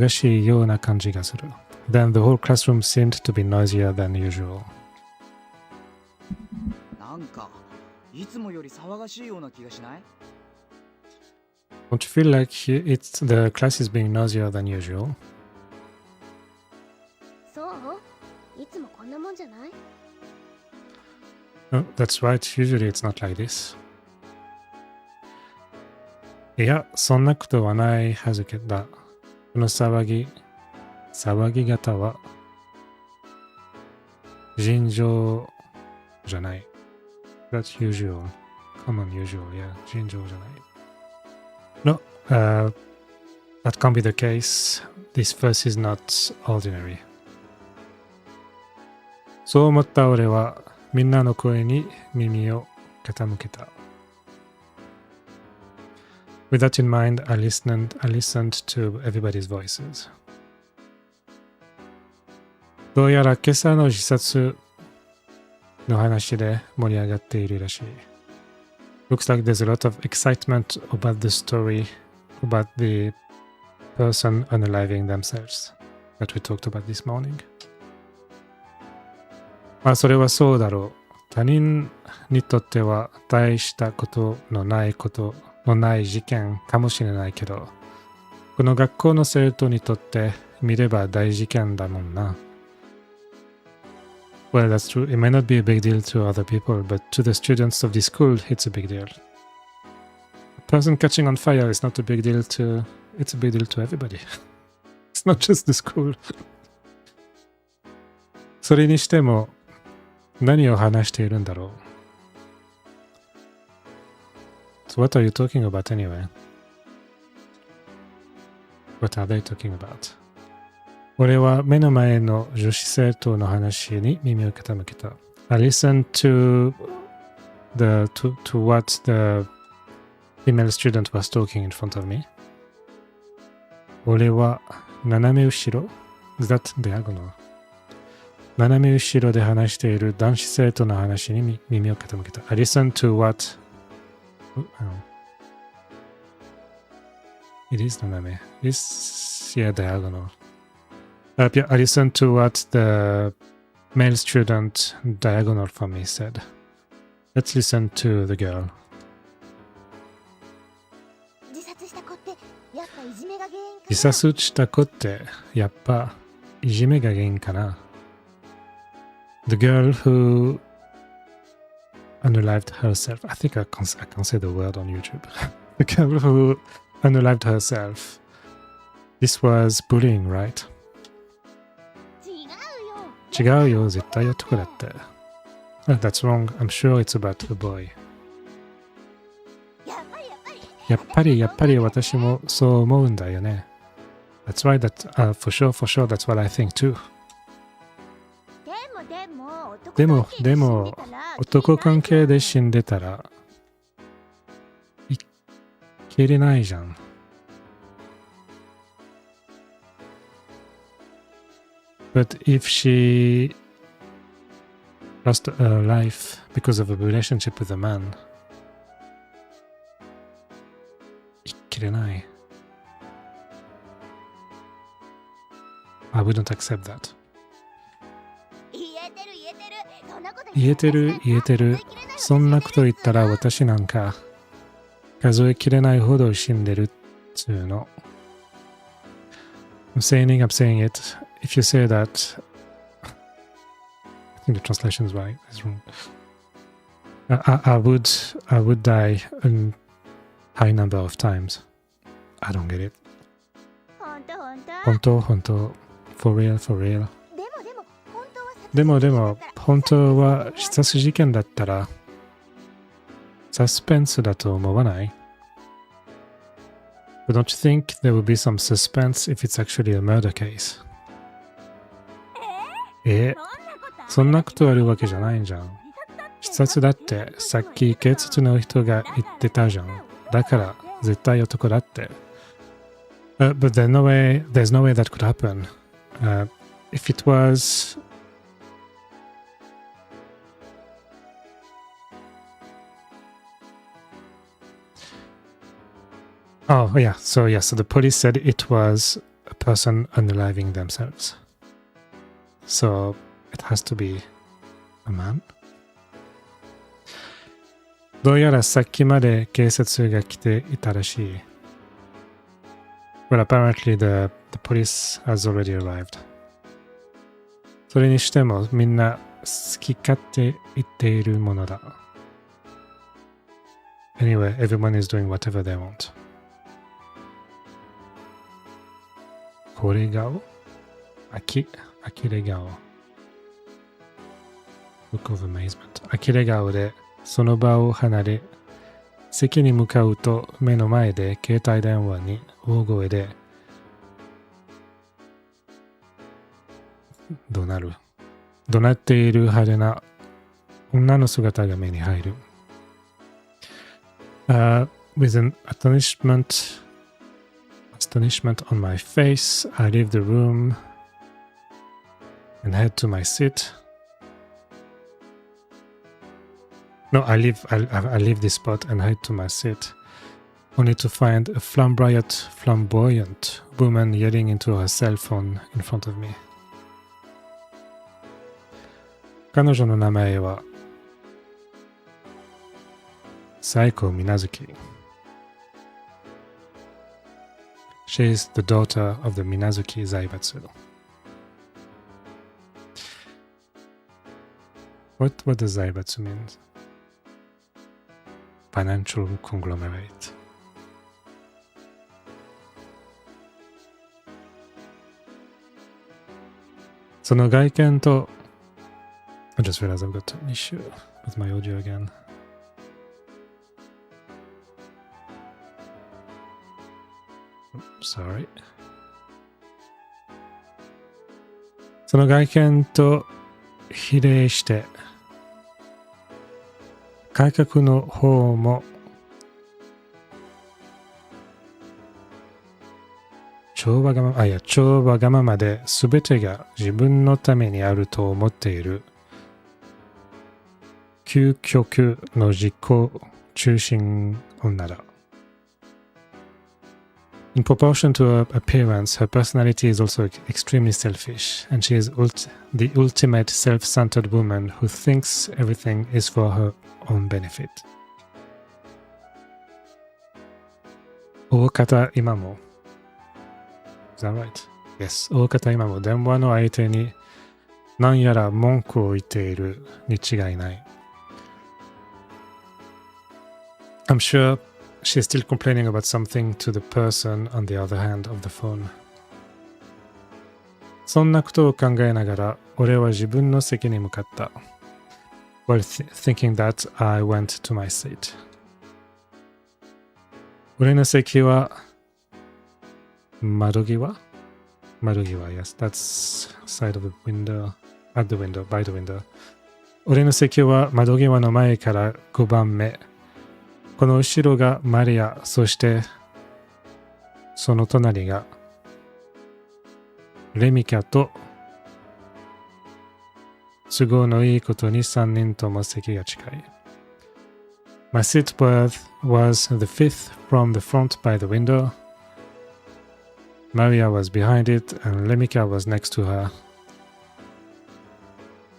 しいような感じがする。Then the whole classroom seemed to be noisier than usual. なんかいつもより騒がしいような気がしない？ Don't you feel like the class is being noisier than usual? そう？いつもこんなもんじゃない？ No, that's right. Usually it's not like this. いや、そんなことはないはずけど、この騒ぎ方は尋常じゃない。That's usual. Common usual, yeah. 尋常じゃない。No, that can't be the case. This verse is not ordinary. そう思った俺はみんなの声に耳を傾けた。With that in mind, I listened to everybody's voices. どうやら今朝の自殺の話で盛り上がっているらしい。Looks like there's a lot of excitement about the story about the person unaliving themselves that we talked about this morning. まあそれはそうだろう。他人にとっては大したことのない事件かもしれないけど、この学校の生徒にとって見れば大事件だもんな。Well, that's true. It may not be a big deal to other people, but to the students of this school, it's a big deal. A person catching on fire is not a big deal to... It's a big deal to everybody. It's not just the school. それにしても、何を話しているんだろう。What are you talking about anyway? What are they talking about? 俺は目の前の女子生徒の話に耳を傾けた。I listened to what the female student was talking in front of me. 俺は斜め後ろ Is that diagonal? 斜め後ろで話している男子生徒の話に耳を傾けた。I listened to what It is 斜め。It's diagonal. I listened to what the male student diagonal from me said. Let's listen to the girl. 自殺した子ってやっぱいじめが原因かな。自殺した子ってやっぱいじめが原因かな。The girl who unalived herself. I think I can say the word on YouTube. The girl who unalived herself. This was bullying, right? 違うよ、絶対男だって。That's wrong. I'm sure it's about the boy. やっぱり私もそう思うんだよね。That's right. For sure, that's what I think too. でも、男関係で死んでたら、いけれないじゃん。But if she lost her life because of a relationship with a man, いけれない。I wouldn't accept that. 言えてる。そんなこと言ったら私なんか数えきれないほど死んでるっつうの。I'm saying it. If you say that, I think the translation is right. It's wrong. I would die a high number of times. I don't get it. 本当 For real. でも本当は自殺事件だったらサスペンスだと思わない？ But don't you think there will be some suspense if it's actually a murder case? そんなことあるわけじゃないじゃん。自殺だってさっき警察の人が言ってたじゃん。だから絶対男だって。But there's no way that could happen. If it was... Oh, yeah. So the police said it was a person unaliving themselves. So it has to be a man. どうやらさっきまで警察が来ていたらしい。Well, apparently the police has already arrived. それにしてもみんな好き勝手言っているものだ。Anyway, everyone is doing whatever they want. これ顔？呆れ顔。Look of amazement. 呆れ顔でその場を離れ、席に向かうと目の前で携帯電話に大声で怒鳴っている派手な女の姿が目に入る。With an astonishment on my face, I leave the room and head to my seat. No, I leave this spot and head to my seat, only to find a flamboyant woman yelling into her cell phone in front of me. 彼女の名前はサイコミナズキ。She is the daughter of the Minazuki Zaibatsu. What does Zaibatsu mean? Financial conglomerate. その外見と I just realized I've got an issue with my audio again. Sorry. その外見と比例して、改革の方も超わがままで全てが自分のためにあると思っている究極の自己中心女だ。In proportion to her appearance, her personality is also extremely selfish, and she is the ultimate self-centered woman who thinks everything is for her own benefit. 大方今も Is that right? Yes. 大方今も電話の相手に何やら文句を言っているに違いない。I'm sure she's still complaining about something to the person on the other hand of the phone. そんなことを考えながら俺は自分の席に向かった。While thinking that, I went to my seat. 俺の席は窓際 yes, that's side of the window, at the window, by the window. 俺の席は窓際の前から5番目。この後ろがマリア、そしてその隣がレミカと都合のいいことに3人とも席が近い。My seat was the fifth from the front by the window. Maria was behind it and Lemika was next to her.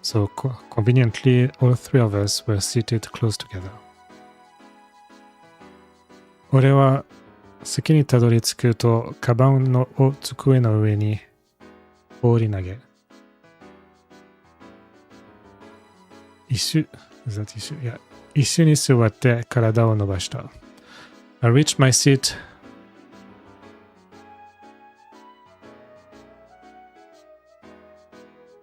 So conveniently, all three of us were seated close together. 俺は席にたどり着くと、カバンを机の上に放り投げ、椅子に座って体を伸ばした。I reached my seat.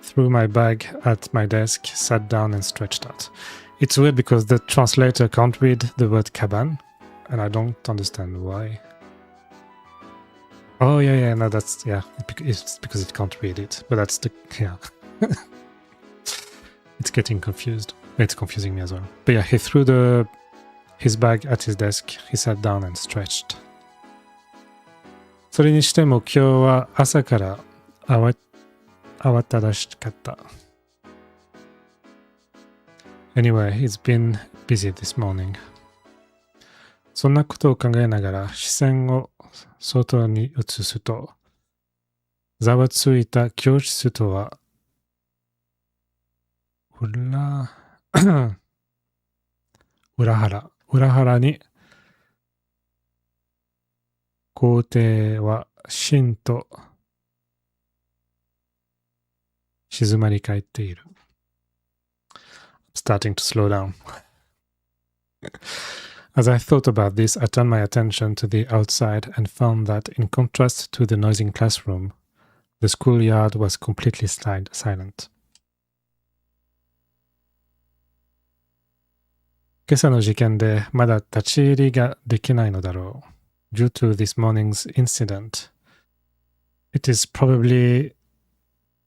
Threw my bag at my desk, sat down and stretched out. It's weird because the translator can't read the word kaban, and I don't understand why. Oh yeah, no, that's it's because it can't read it, but that's the It's getting confused. It's confusing me as well. But yeah, he threw his bag at his desk. He sat down and stretched. それにしても今日は朝から慌ただしかった。Anyway, it's been busy this morning. そんなことを考えながら視線を外に移すと、ざわついた教室とは裏腹に校庭はしんと静まり返っている。Starting to slow down. As I thought about this, I turned my attention to the outside and found that, in contrast to the noisy classroom, the schoolyard was completely silent. 今朝の事件でまだ立ち入りができないのだろう。Due to this morning's incident, it is probably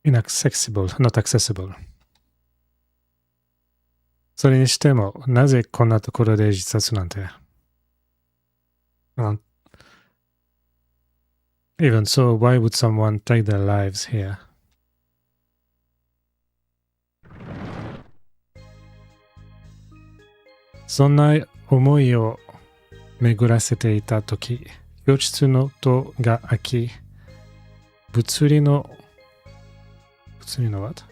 not accessible. それにしても、なぜこんなところで自殺なんて。Even so, why would someone take their lives here? そんな思いを巡らせていたとき、教室の戸が開き、物理のwhat?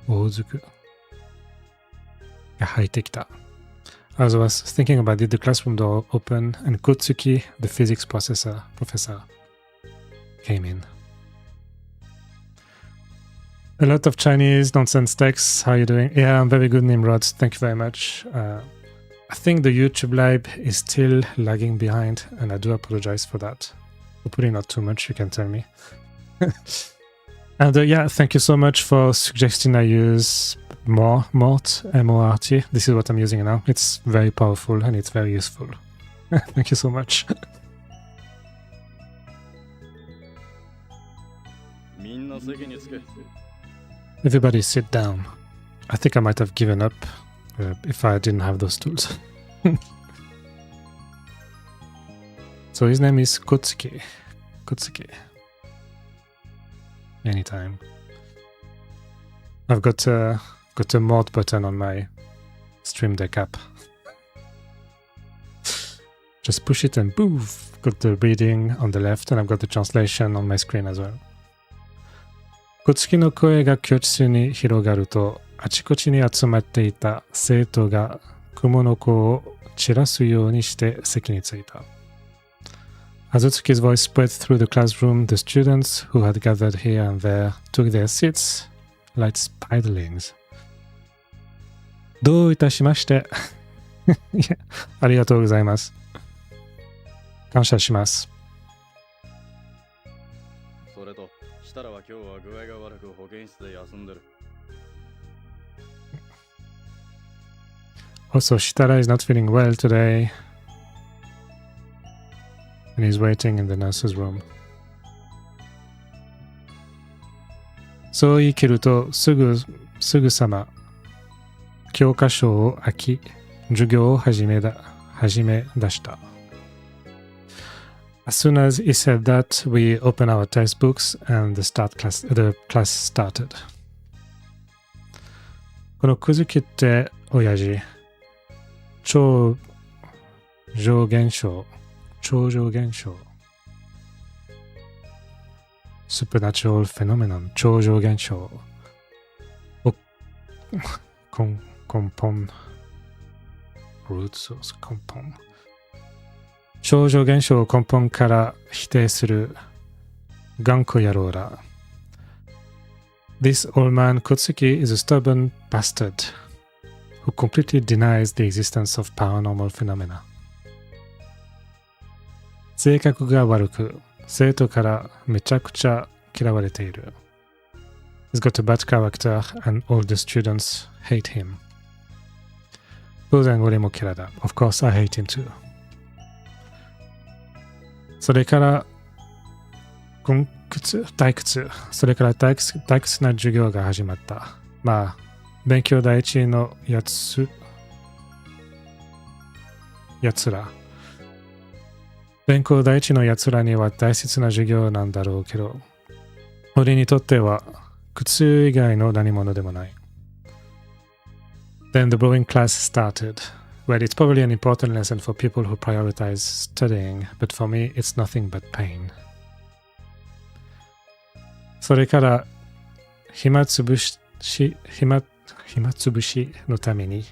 大づくが入ってきた。As I was thinking about it, the classroom door opened and Kotsuki, the physics professor, came in. A lot of Chinese nonsense texts. How are you doing? Yeah, I'm very good, Nimrod. Thank you very much. I think the YouTube Live is still lagging behind, and I do apologize for that. Hopefully not too much, you can tell me. And yeah, thank you so much for suggesting I use Mort, M-O-R-T. This is what I'm using now. It's very powerful and it's very useful. Thank you so much. みんな席につけ。 Everybody sit down. I think I might have given up if I didn't have those tools. So his name is Kotsuki. Kotsuki. Anytime. I've got a mod button on my Stream Deck app. Just push it and poof! Got the reading on the left and I've got the translation on my screen as well. 小月の声が教室に広がると、あちこちに集まっていた生徒が雲の子を散らすようにして席に着いた。As Otsuki's voice spread through the classroom, the students who had gathered here and there took their seats like spiderlings. どういたしまして。ありがとうございます。感謝します。それと、設楽は今日は具合が悪く保健室で休んでる。Also, Shitara is not feeling well today. And he's waiting in the nurse's room. そう言い切るとすぐさま教科書を開き授業を始め出した。As soon as he said that, we opened our textbooks and the class started. このくずきって親父、超常現象。Supernatural phenomenon 超常現象を根本超常現象を根本から否定する頑固野郎だ。This old man Kotsuki is a stubborn bastard who completely denies the existence of paranormal phenomena. 性格が悪く、生徒からめちゃくちゃ嫌われている。He's got a bad character and all the students hate him. 当然俺も嫌いだ。Of course I hate him too. それから退屈な授業が始まった。まあ、勉強第一のやつら。勉強第一のやつらには大切な授業なんだろうけど、俺にとっては苦痛以外の何者でもない。Then the blowing class started. Well, it's probably an important lesson for people who prioritize studying, but for me, it's nothing but pain. それから暇つぶしのために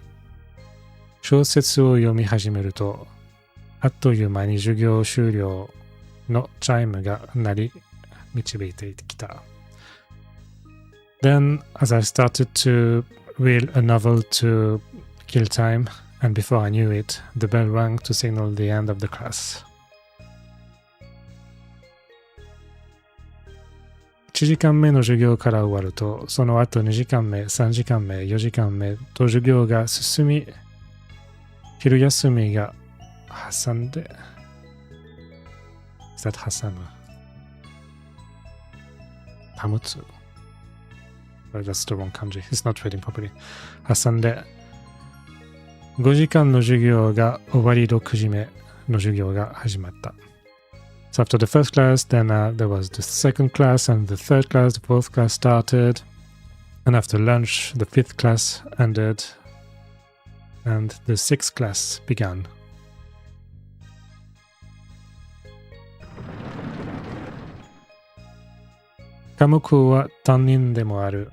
小説を読み始めると、あっという間に授業終了のチャイムが鳴り導いてきた。Then, as I started to read a novel to kill time, and before I knew it, the bell rang to signal the end of the class. 1時間目の授業から終わると、その後2時間目、3時間目、4時間目と授業が進み、昼休みが挟んで、is that 挟む？保つ？That's the wrong kanji. It's not reading properly. 挟んで、5時間の授業が終わり6時目の授業が始まった。So after the first class, then there was the second class and the third class, the fourth class started. And after lunch, the fifth class ended. And the sixth class began. 科目は担任でもある。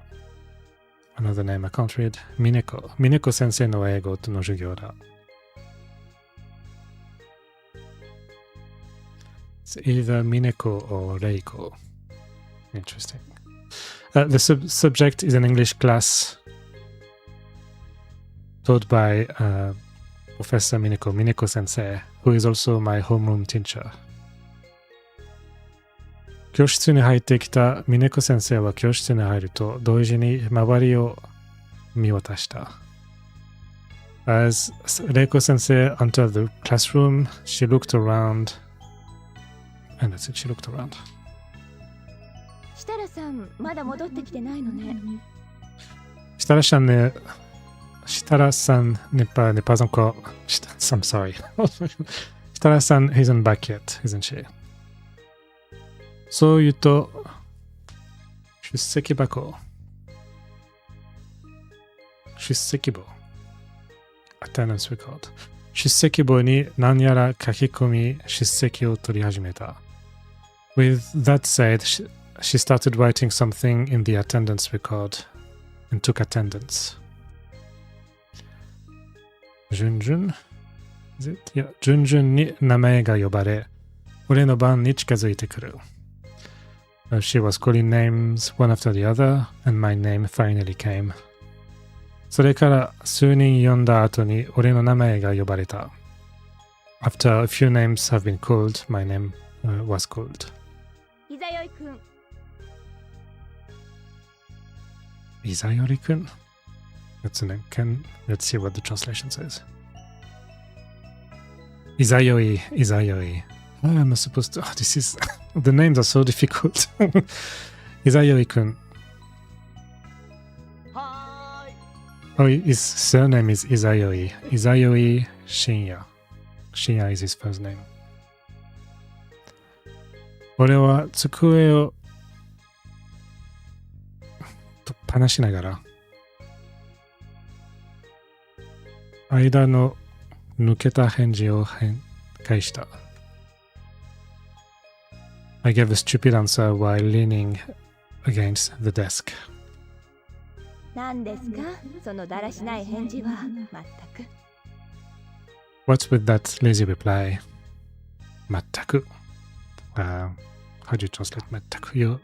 Another name I can't read. ミネコ先生の英語の授業だ。It's either Mineko or Reiko. Interesting. The subject is an English class taught by Professor Mineko sensei, who is also my homeroom teacher. 教室に入ってきたミネコ先生は教室に入ると同時に周りを見渡した。As Reiko sensei entered the classroom, she looked around. And that's it, she looked around. 設楽さん、まだ戻ってきてないのね。設楽さんね、設楽さんn'est pas encore. I'm sorry. 設楽さん isn't back yet, isn't she? そう言うと、出席箱。出席簿。Attendance record。出席簿に何やら書き込み、出席を取り始めた。With that said, she started writing something in the attendance record and took attendance. 順々に名前が呼ばれ、俺の番に近づいてくる。She was calling names one after the other, and my name finally came. それから数人呼んだ後に俺の名前が呼ばれた。After a few names have been called, my name was called. いざよいくん。いざよりくん That's an let's see what the translation says. いざよい。How am I supposed to? This is the names are so difficult. いざよいくん。はーい。Oh, his surname is Izayoi. Izayoi Shinya. Shinya is his first name. 俺は机をとっ放しながら間の抜けた返事を返した。I gave a stupid answer while leaning against the desk. 何ですかそのだらしない返事は。まったく。What's with that lazy reply? まったく。How do you translate まったく? You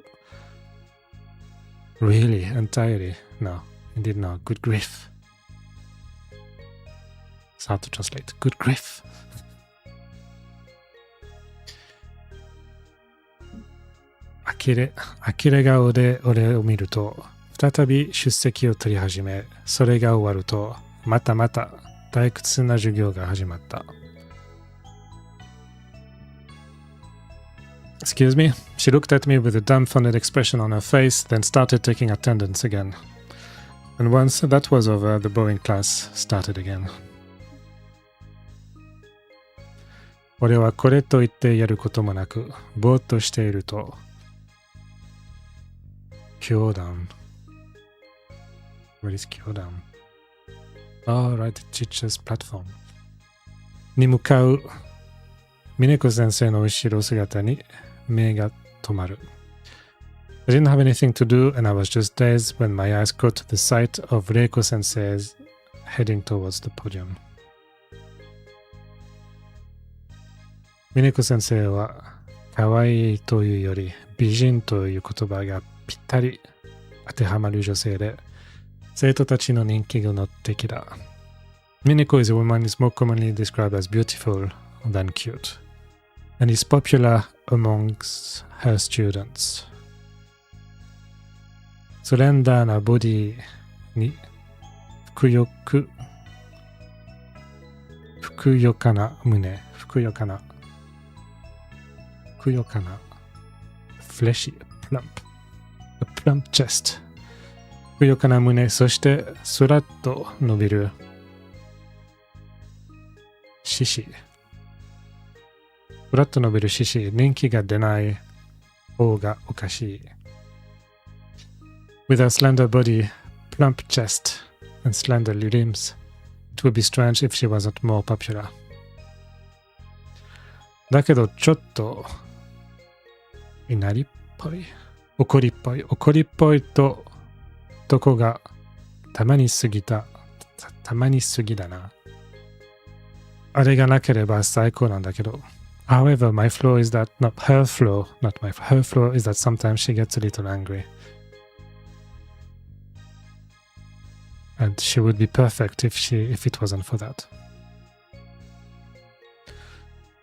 really, entirely? No, indeed no. Good grief. It's hard to translate. Good grief. 呆れ顔で俺を見ると、再び出席を取り始め、それが終わると、また退屈な授業が始まった。Excuse me? She looked at me with a dumbfounded expression on her face, then started taking attendance again. And once that was over, the boring class started again. 俺はこれと言ってやることもなく、ぼーっとしていると、教団。What is 教団? Oh, right, teacher's platform. に向かう、峰子先生の後ろ姿に目が止まる。I didn't have anything to do, and I was just dazed when my eyes caught the sight of Reiko sensei's heading towards the podium. 峰子先生は、可愛いというより、美人という言葉がぴったり当てはまる女性で、生徒たちの人気が乗ってきた。Mineko is a woman is more commonly described as beautiful than cute, and is popular amongst her students. スレンダーなボディにふくよかな胸、ふくよかなfleshy, plump chest. ふくよかな胸、そしてスラッと伸びる獅子。スラッと伸びる獅子、人気が出ない方がおかしい。With her slender body, plump chest, and slender limbs, it would be strange if she wasn't more popular. だけどちょっといなりっぽい、怒りっぽいとどこがたまに過ぎだな。あれがなければ最高なんだけど。However, my flaw is that, not her flaw, her flaw is that sometimes she gets a little angry. And she would be perfect if it wasn't for that.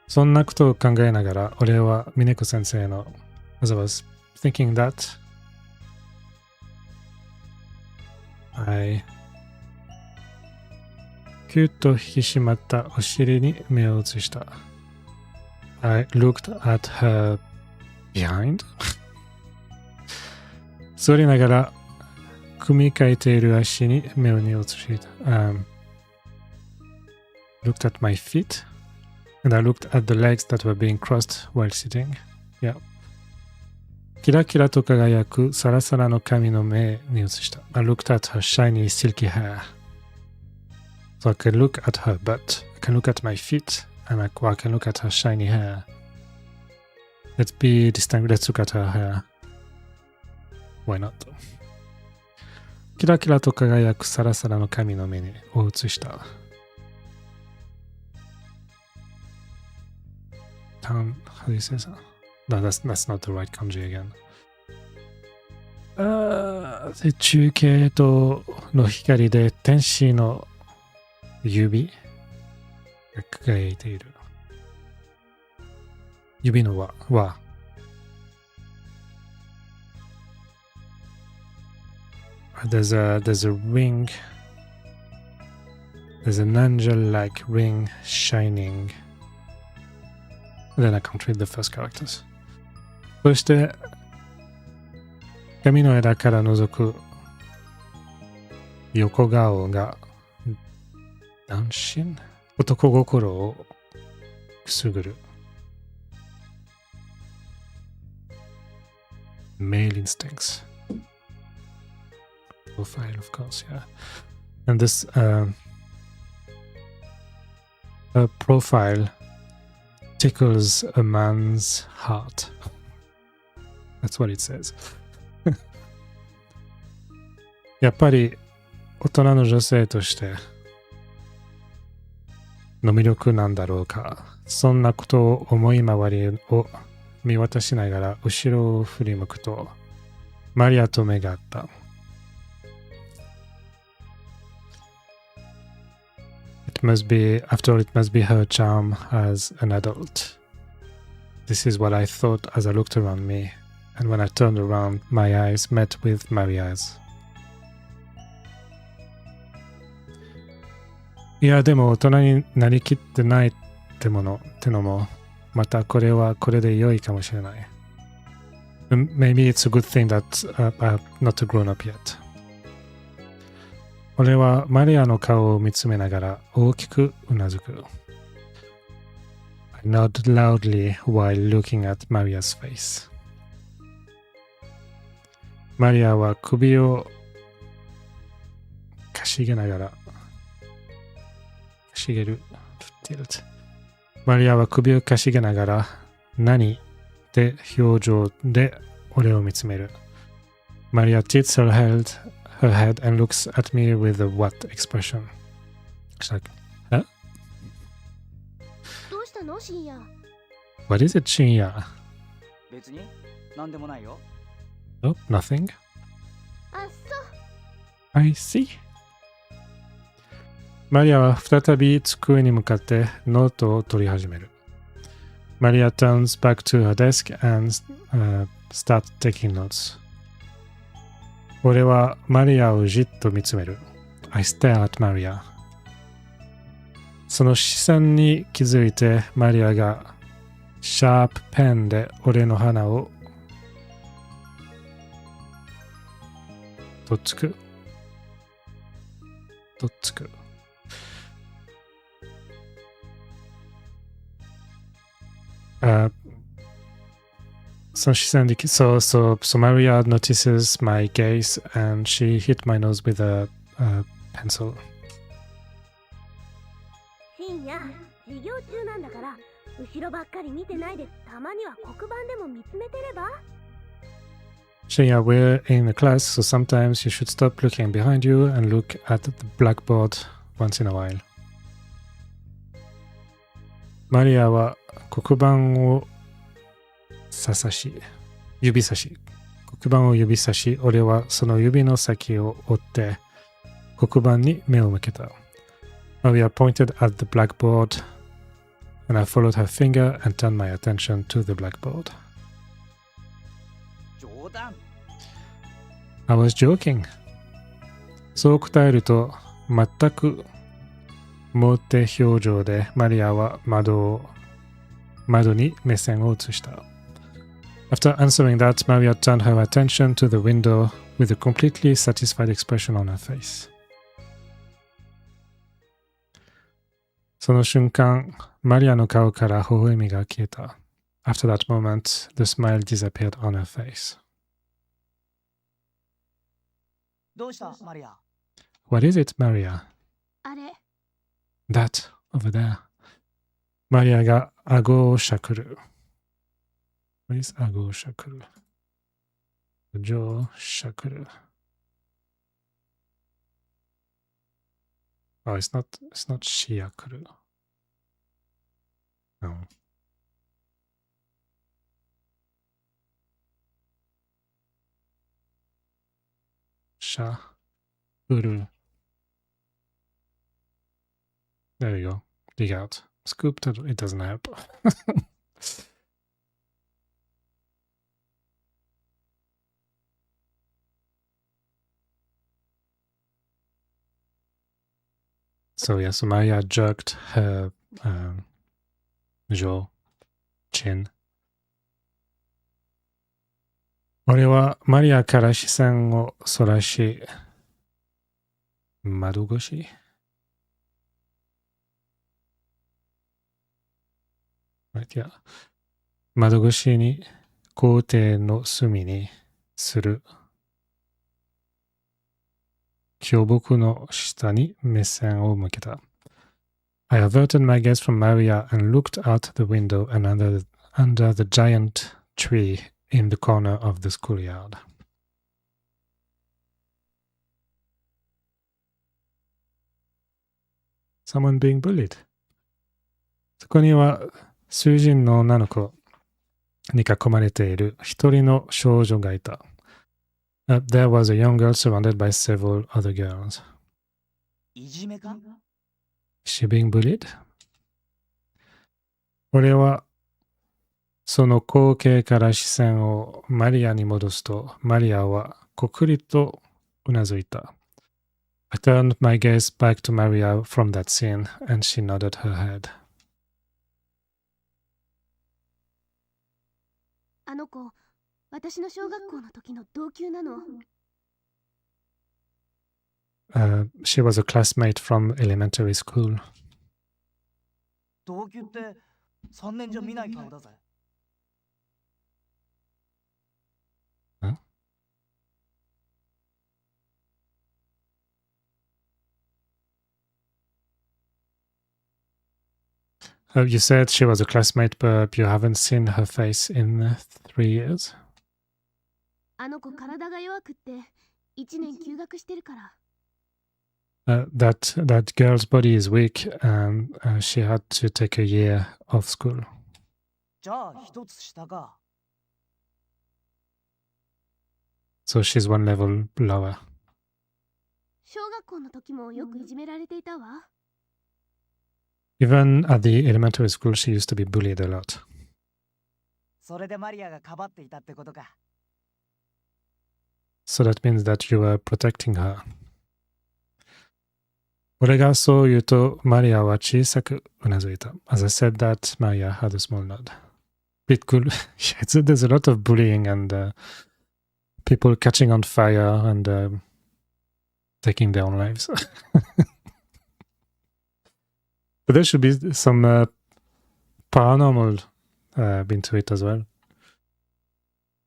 そんなことを考えながら、俺は峰子先生の As I was thinking that, I キュッと引き締まったお尻に目を移した。I looked at her behind. 座りながら組み替えている足に目を移した。Looked at my feet and I looked at the legs that were being crossed while sitting. Yeah. キラキラと輝くサラサラの髪の目に移した。I looked at her shiny silky hair. So I can look at her butt, I can look at my feet, and I can look at her shiny hair. Let's be distinct. Let's look at her hair. Why not? キラキラと輝くサラサラの髪の目を移した。How do you say that? No, that's not the right kanji again. で中継との光で天使の指が輝いている。指の輪。There's a ring. There's an angel-like ring shining. Then I can't read the first characters. そして髪の枝から覗く横顔が男心男心をくすぐる。Male instincts. Profile, of course, yeah. And this profile tickles a man's heart. That's what it says. やっぱり大人の女性としての魅力なんだろうか。そんなことを思い回りを見渡しながら後ろを振り向くとマリアと目が合った。After all, it must be her charm as an adult. This is what I thought as I looked around me, and when I turned around, my eyes met with Maria's. いや、でも大人になりきってないってのも、またこれはこれで良いかもしれない。Maybe it's a good thing that I'm not a grown up yet. 俺はマリアの顔を見つめながら大きくうなずく。I nodded loudly while looking at Maria's face. マリアは首をかしげながら、かしげる。マリアは首をかしげながら、何って表情で俺を見つめる。マリア tilts her head and looks at me with a what expression. She's like, huh? どうしたの深夜。 What is it, 深夜? 別に何でもないよ。Oh, nothing. あっそ。 I see. マリアは再び机に向かってノートを取り始める。マリア turns back to her desk and starts taking notes. 俺はマリアをじっと見つめる。I stare at Maria. その視線に気づいてマリアがシャープペンで俺の鼻をとっつく。その視線で、so Maria notices my gaze and she hit my nose with a pencil. 深夜、授業中なんだから、後ろばっかり見てないで、たまには黒板でも見つめてれば。Shinya, we're in a class, so sometimes you should stop looking behind you and look at the blackboard once in a while. マリアは黒板を指差し、俺はその指の先を追って黒板に目を向けた。Maria pointed at the blackboard and I followed her finger and turned my attention to the blackboard. 冗談。I was joking. そう答えると全くモテ表情でマリアは窓に目線を移した。After answering that, Maria turned her attention to the window with a completely satisfied expression on her face. その瞬間、マリアの顔から微笑みが消えた。After that moment, the smile disappeared on her face. どうしたマリア？ What is it, Maria? あれ、 That, over there. マリアが顎をしゃくる。What is 顎をしゃくる？上しゃくる。Oh, it's not しやくる。No. しゃくる。There you go. Dig out. Scooped, it doesn't help. So yes, Maya jerked her jaw, chin. 俺はマリアから視線をそらし、窓越し窓越しに校庭の隅にする巨木の下に目線を向けた。I averted my gaze from Maria and looked out the window and under the giant tree in the corner of the schoolyard. Someone being bullied. そこには数人の女の子に囲まれている一人の少女がいた。There was a young girl surrounded by several other girls. いじめか？ Is she being bullied? 俺はその光景から視線をマリアに戻すと、マリアはこくりとうなずいた。I turned my gaze back to Maria from that scene, and she nodded her head. あの子、私の小学校の時の同級なの。She was a classmate from elementary school. 同級って3年じゃ見ない顔だぜ。You said she was a classmate, but you haven't seen her face in 3 years? あの子体が弱くって1年休学してるから。That girl's body is weak and she had to take a year off school. じゃあ一つ下か。So she's one level lower. 小学校の時もよくいじめられていたわ。Even at the elementary school, she used to be bullied a lot. それでマリアがかばっていたってことか。So that means that you were protecting her. 俺がそう言うと、マリアは小さくうなずいた。As I said that, Maria had a small nod. Bit cool. There's a lot of bullying and people catching on fire and taking their own lives. But there should be some paranormal into it as well.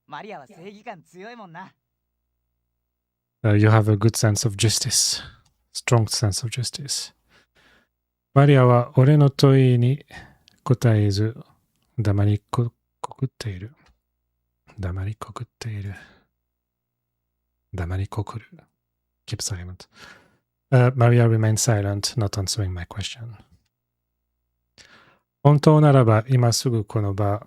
マリアは正義感強いもんな。You have a good sense of justice. Strong sense of justice. マリアは俺の問いに答えず、黙りこくっている。黙りこくっている。黙りこくる。Keep silent. Maria remained silent, not answering my question. 本当ならば今すぐこの場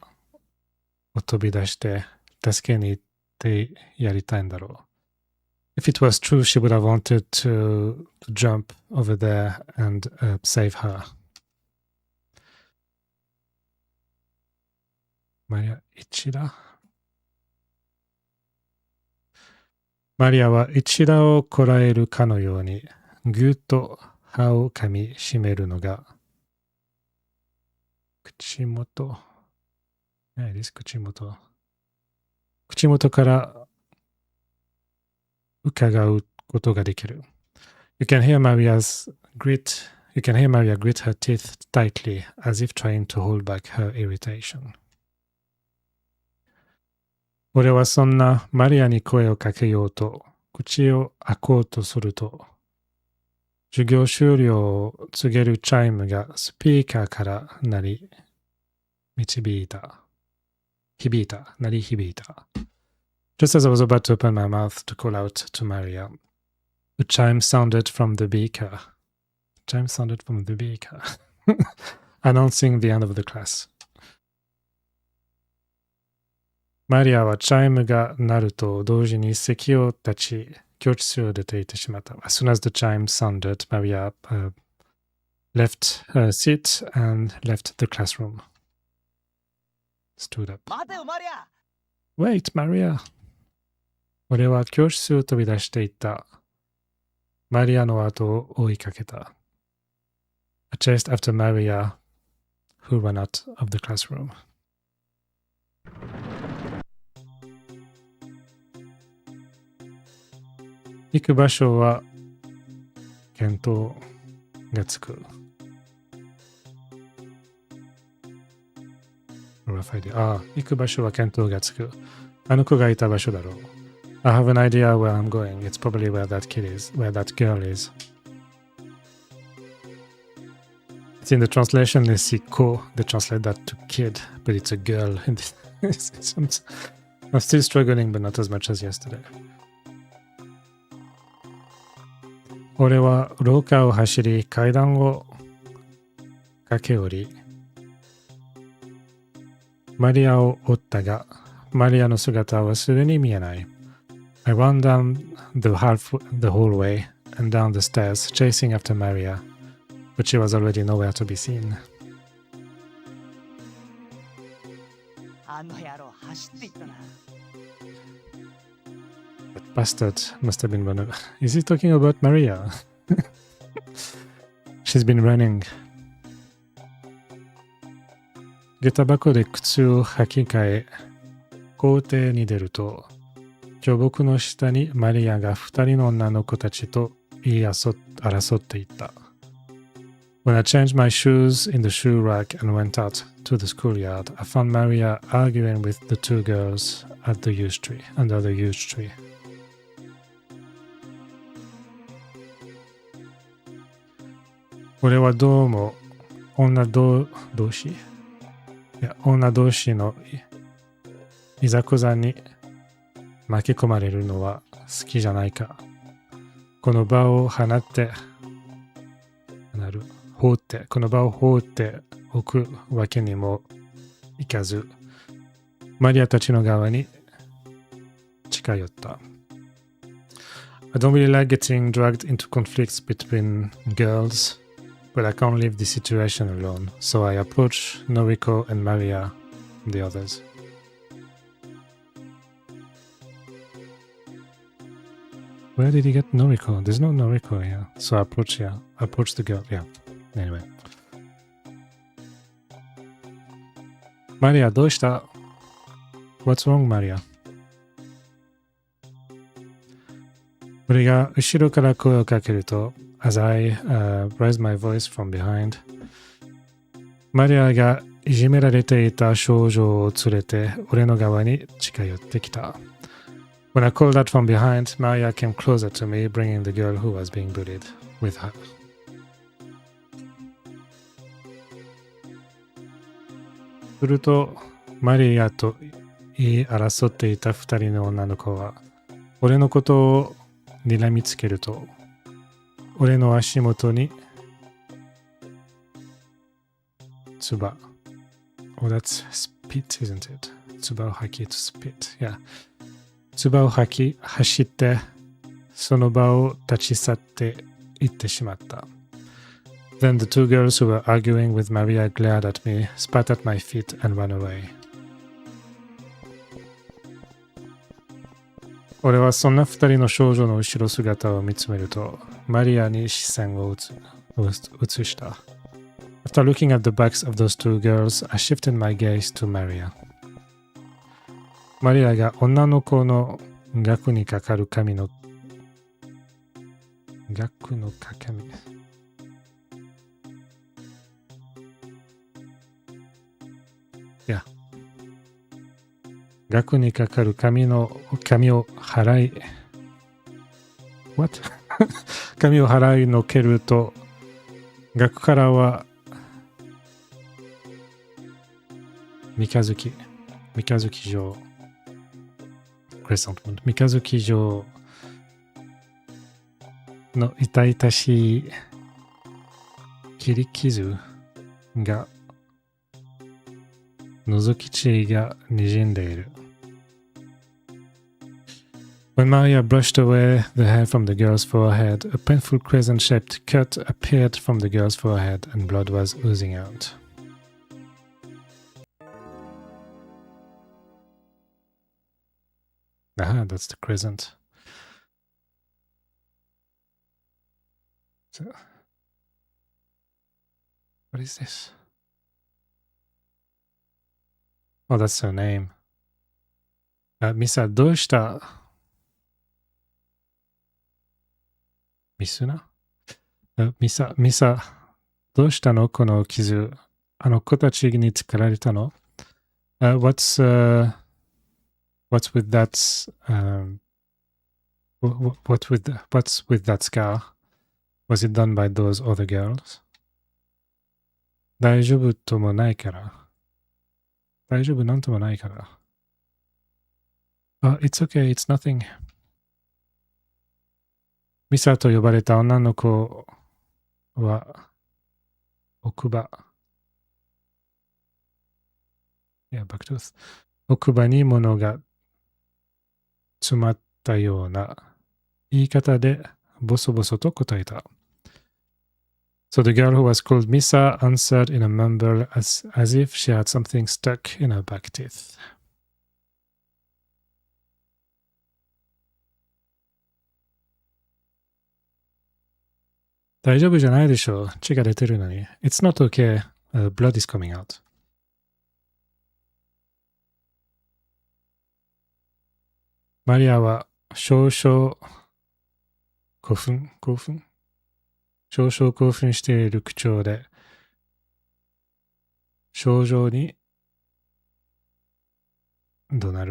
を飛び出して助けに行ってやりたいんだろう。If it was true, she would have wanted to jump over there and save her. マリア、一打マリアは一打をこらえるかのようにぐっと歯を噛みしめるのが口元。口元。口元から伺うことができる。You can hear Maria grit her teeth tightly as if trying to hold back her irritation. 俺はそんなマリアに声をかけようと口を開こうとすると、授業終了を告げるチャイムがスピーカーから鳴り響いた。Just as I was about to open my mouth to call out to Maria, a chime sounded from the beaker, announcing the end of the class. マリアはチャイムが鳴ると同時に席を立ち、教室を出て行ってしまった。As soon as the chime sounded, Maria left her seat and left the classroom. Stood up. 待てよマリア。 Wait, Maria. 俺は教室を飛び出していった。マリアの後を追いかけた。I chased after Maria, who ran out of the classroom. 行く場所は見当がつく。行く場所は見当がつく。あの子がいた場所だろう。I have an idea where I'm going. It's probably where that girl is. It's in the translation, they see ko, they translate that to kid, but it's a girl. I'm still struggling, but not as much as yesterday. 俺は廊下を走り、階段を駆け下り、マリアを追ったが、マリアの姿はすでに見えない。I ran down the hallway and down the stairs, chasing after Maria, but she was already nowhere to be seen. あの野郎走っていったな。That bastard must have been one of... Is he talking about Maria? She's been running. 下駄箱で靴を履き替え、校庭に出ると、巨木の下にマリアが二人の女の子たちと争っていた。When I changed my shoes in the shoe rack and went out to the schoolyard, I found Maria arguing with the two girls at the under the huge tree. 俺はどうも女同士のいざこざに巻き込まれるのは好きじゃないか。この場を放っておくわけにもいかず、マリアたちの側に近寄った。I don't really like getting dragged into conflicts between girls, but I can't leave this situation alone, so I approach Noriko and Maria and the others. Where did he get Noriko? There's no Noriko here. So I approach the girl. Yeah. Anyway. Maria, どうした? What's wrong, Maria? 俺が後ろから声をかけると、as I raise my voice from behind, マリアがいじめられていた少女を連れて俺の側に近寄ってきた。When I called out from behind, Maria came closer to me, bringing the girl who was being bullied with her. すると、マリアと言い争っていた二人の女の子は、俺のことを睨みつけると、俺の足元に唾。Oh, that's spit, isn't it? 唾を吐き to spit. Yeah. 唾を吐き、走って、その場を立ち去って行ってしまった。Then the two girls who were arguing with Maria glared at me, spat at my feet, and ran away. 俺はそんな二人の少女の後ろ姿を見つめると、マリアに視線を移した。After looking at the backs of those two girls, I shifted my gaze to Maria. マリアが女の子の額にかかる髪の額の鏡。額にかかる髪を払い、What? 髪を払いのけると、額からは三日月城、クレサントモンド、三日月城の痛々しい切り傷が覗き血が滲んでいる。When Maria brushed away the hair from the girl's forehead, a painful crescent-shaped cut appeared from the girl's forehead and blood was oozing out. Ah, that's the crescent. So, what is this? Oh, that's her name. ミサ、どうしたミスナミサ、どうしたのこの傷。あの子たちに作られたの、what's with that, what's with that scar? Was it done by those other girls? 大丈夫ともないから。大丈夫なんともないから。It's okay, it's nothing. ミサと呼ばれた女の子は奥歯。バクトゥース。奥歯に物が詰まったような言い方でボソボソと答えた。So the girl who was called Misa answered in a mumble as if she had something stuck in her back teeth. 大丈夫じゃないでしょう。血が出てるのに。It's not okay. Blood is coming out. マリアは少々興奮している口調で少女に怒鳴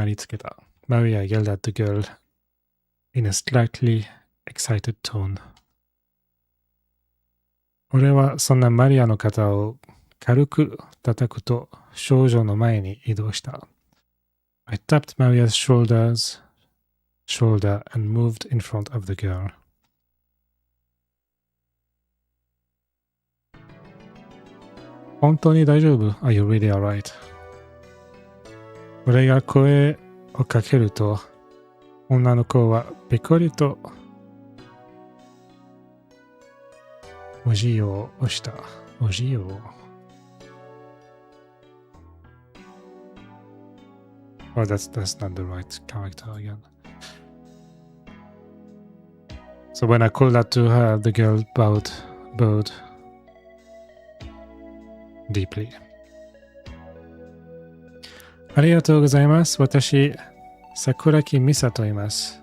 りつけた。Maria yelled at the girl in a slightly excited tone. 俺はそんなマリアの肩を軽く叩くと少女の前に移動した。I tapped Maria's shoulder and moved in front of the girl. 本当に大丈夫 ?Are you really alright? 俺が声をかけると女の子はペコリとおじを押した。おじを。Oh, that's not the right character again. So when I called out to her, the girl bowed deeply. ありがとうございます。私、桜木美沙と言います。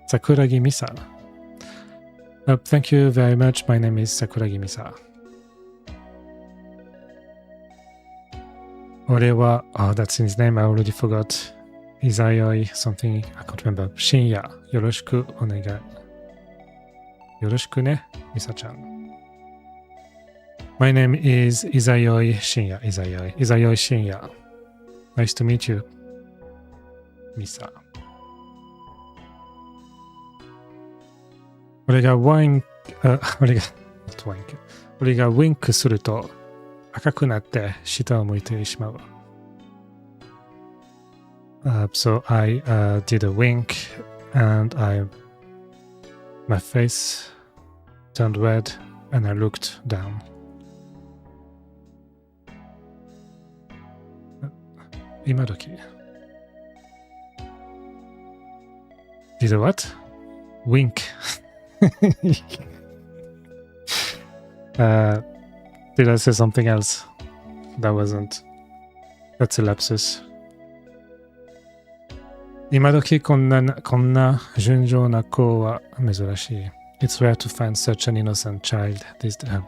桜木美沙。Thank you very much. My name is Sakuragi Misa. 俺は、that's his name. I already forgot. Izayoi something. I can't remember. 深夜、よろしくお願い。よろしくね、ミサちゃん。My name is Izayoi Shinya. Izayoi Shinya. Nice to meet you, Misa. 俺がウィンクすると赤くなって下を向いてしまう。So I did a wink and my face turned red and I looked down. Did a what? Wink. Did I say something else? That wasn't. That's a lapsus. 今時こんな純情な子は珍しい。It's rare to find such an innocent child these days.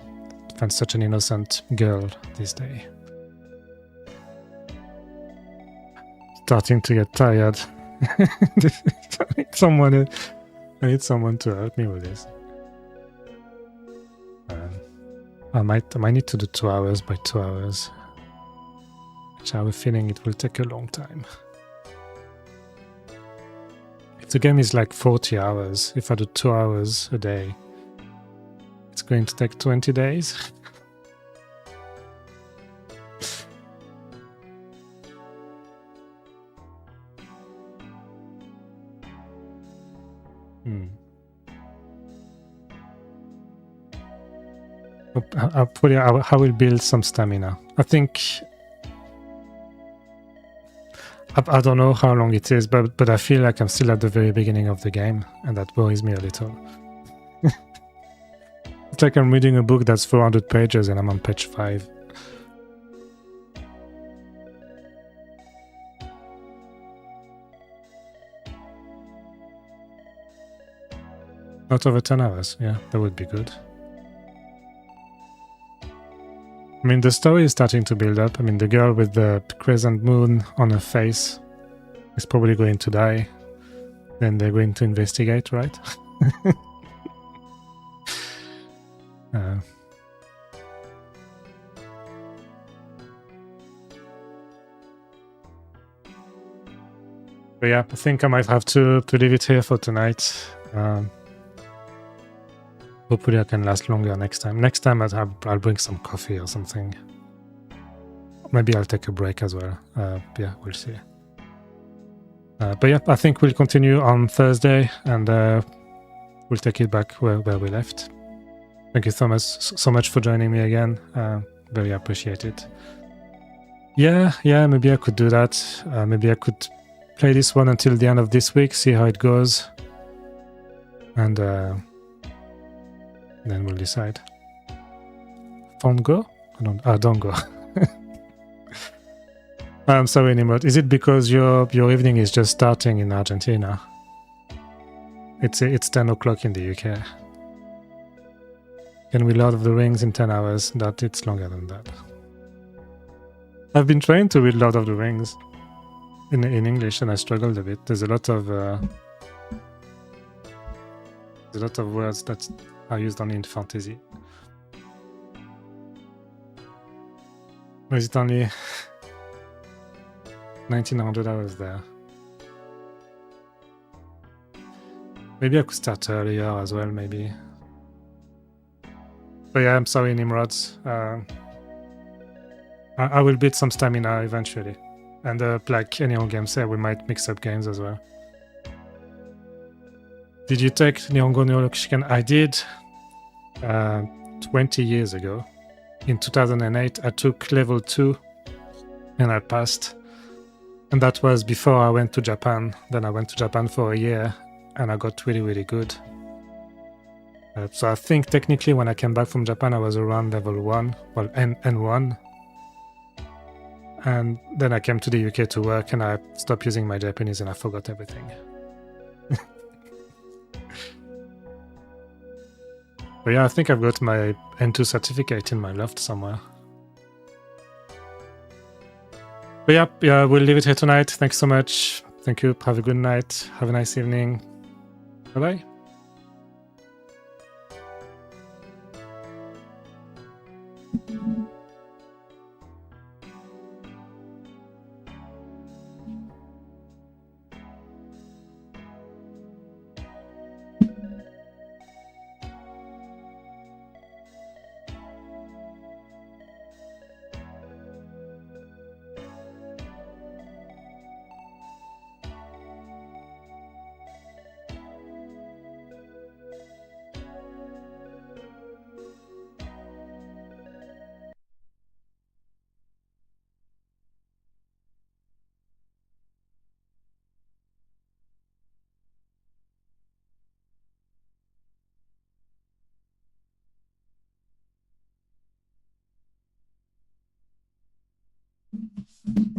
Find such an innocent girl this day. Starting to get tired. I need someone to help me with this. I might need to do 2 hours by 2 hours. Which I have a feeling it will take a long time. If the game is like 40 hours, if I do 2 hours a day, it's going to take 20 days. I will build some stamina. I think I don't know how long it is, but I feel like I'm still at the very beginning of the game, and that worries me a little. It's like I'm reading a book that's 400 pages and I'm on page 5. Not over 10 hours, yeah, that would be good. I mean, the story is starting to build up. I mean, the girl with the crescent moon on her face is probably going to die. Then they're going to investigate, right? But yeah, I think I might have to leave it here for tonight. Hopefully I can last longer next time. Next time I'll bring some coffee or something. Maybe I'll take a break as well. Yeah, we'll see. But yeah, I think we'll continue on Thursday and we'll take it back where we left. Thank you so much for joining me again. Very appreciate it. Yeah, maybe I could do that. Maybe I could play this one until the end of this week, see how it goes. And then we'll decide. Phone go? Don't go. I'm sorry, Nimrod. Is it because your evening is just starting in Argentina? It's 10 o'clock in the UK. Can we Lord of the Rings in 10 hours? That it's longer than that. I've been trying to read Lord of the Rings in English and I struggled a bit. There's a lot of words that are used only in fantasy. Or is it only 1900 hours there? Maybe I could start earlier as well, maybe. But yeah, I'm sorry, Nimrod. I will beat some stamina eventually. And like any old game say, we might mix up games as well. Did you take Nihongo Neolokushiken? I did 20 years ago. In 2008, I took level 2 and I passed. And that was before I went to Japan. Then I went to Japan for a year and I got really, really good. So I think technically when I came back from Japan, I was around level 1, well, N1. And then I came to the UK to work and I stopped using my Japanese and I forgot everything. But yeah, I think I've got my N2 certificate in my loft somewhere. But yeah, we'll leave it here tonight. Thanks so much. Thank you. Have a good night. Have a nice evening. Bye-bye. うん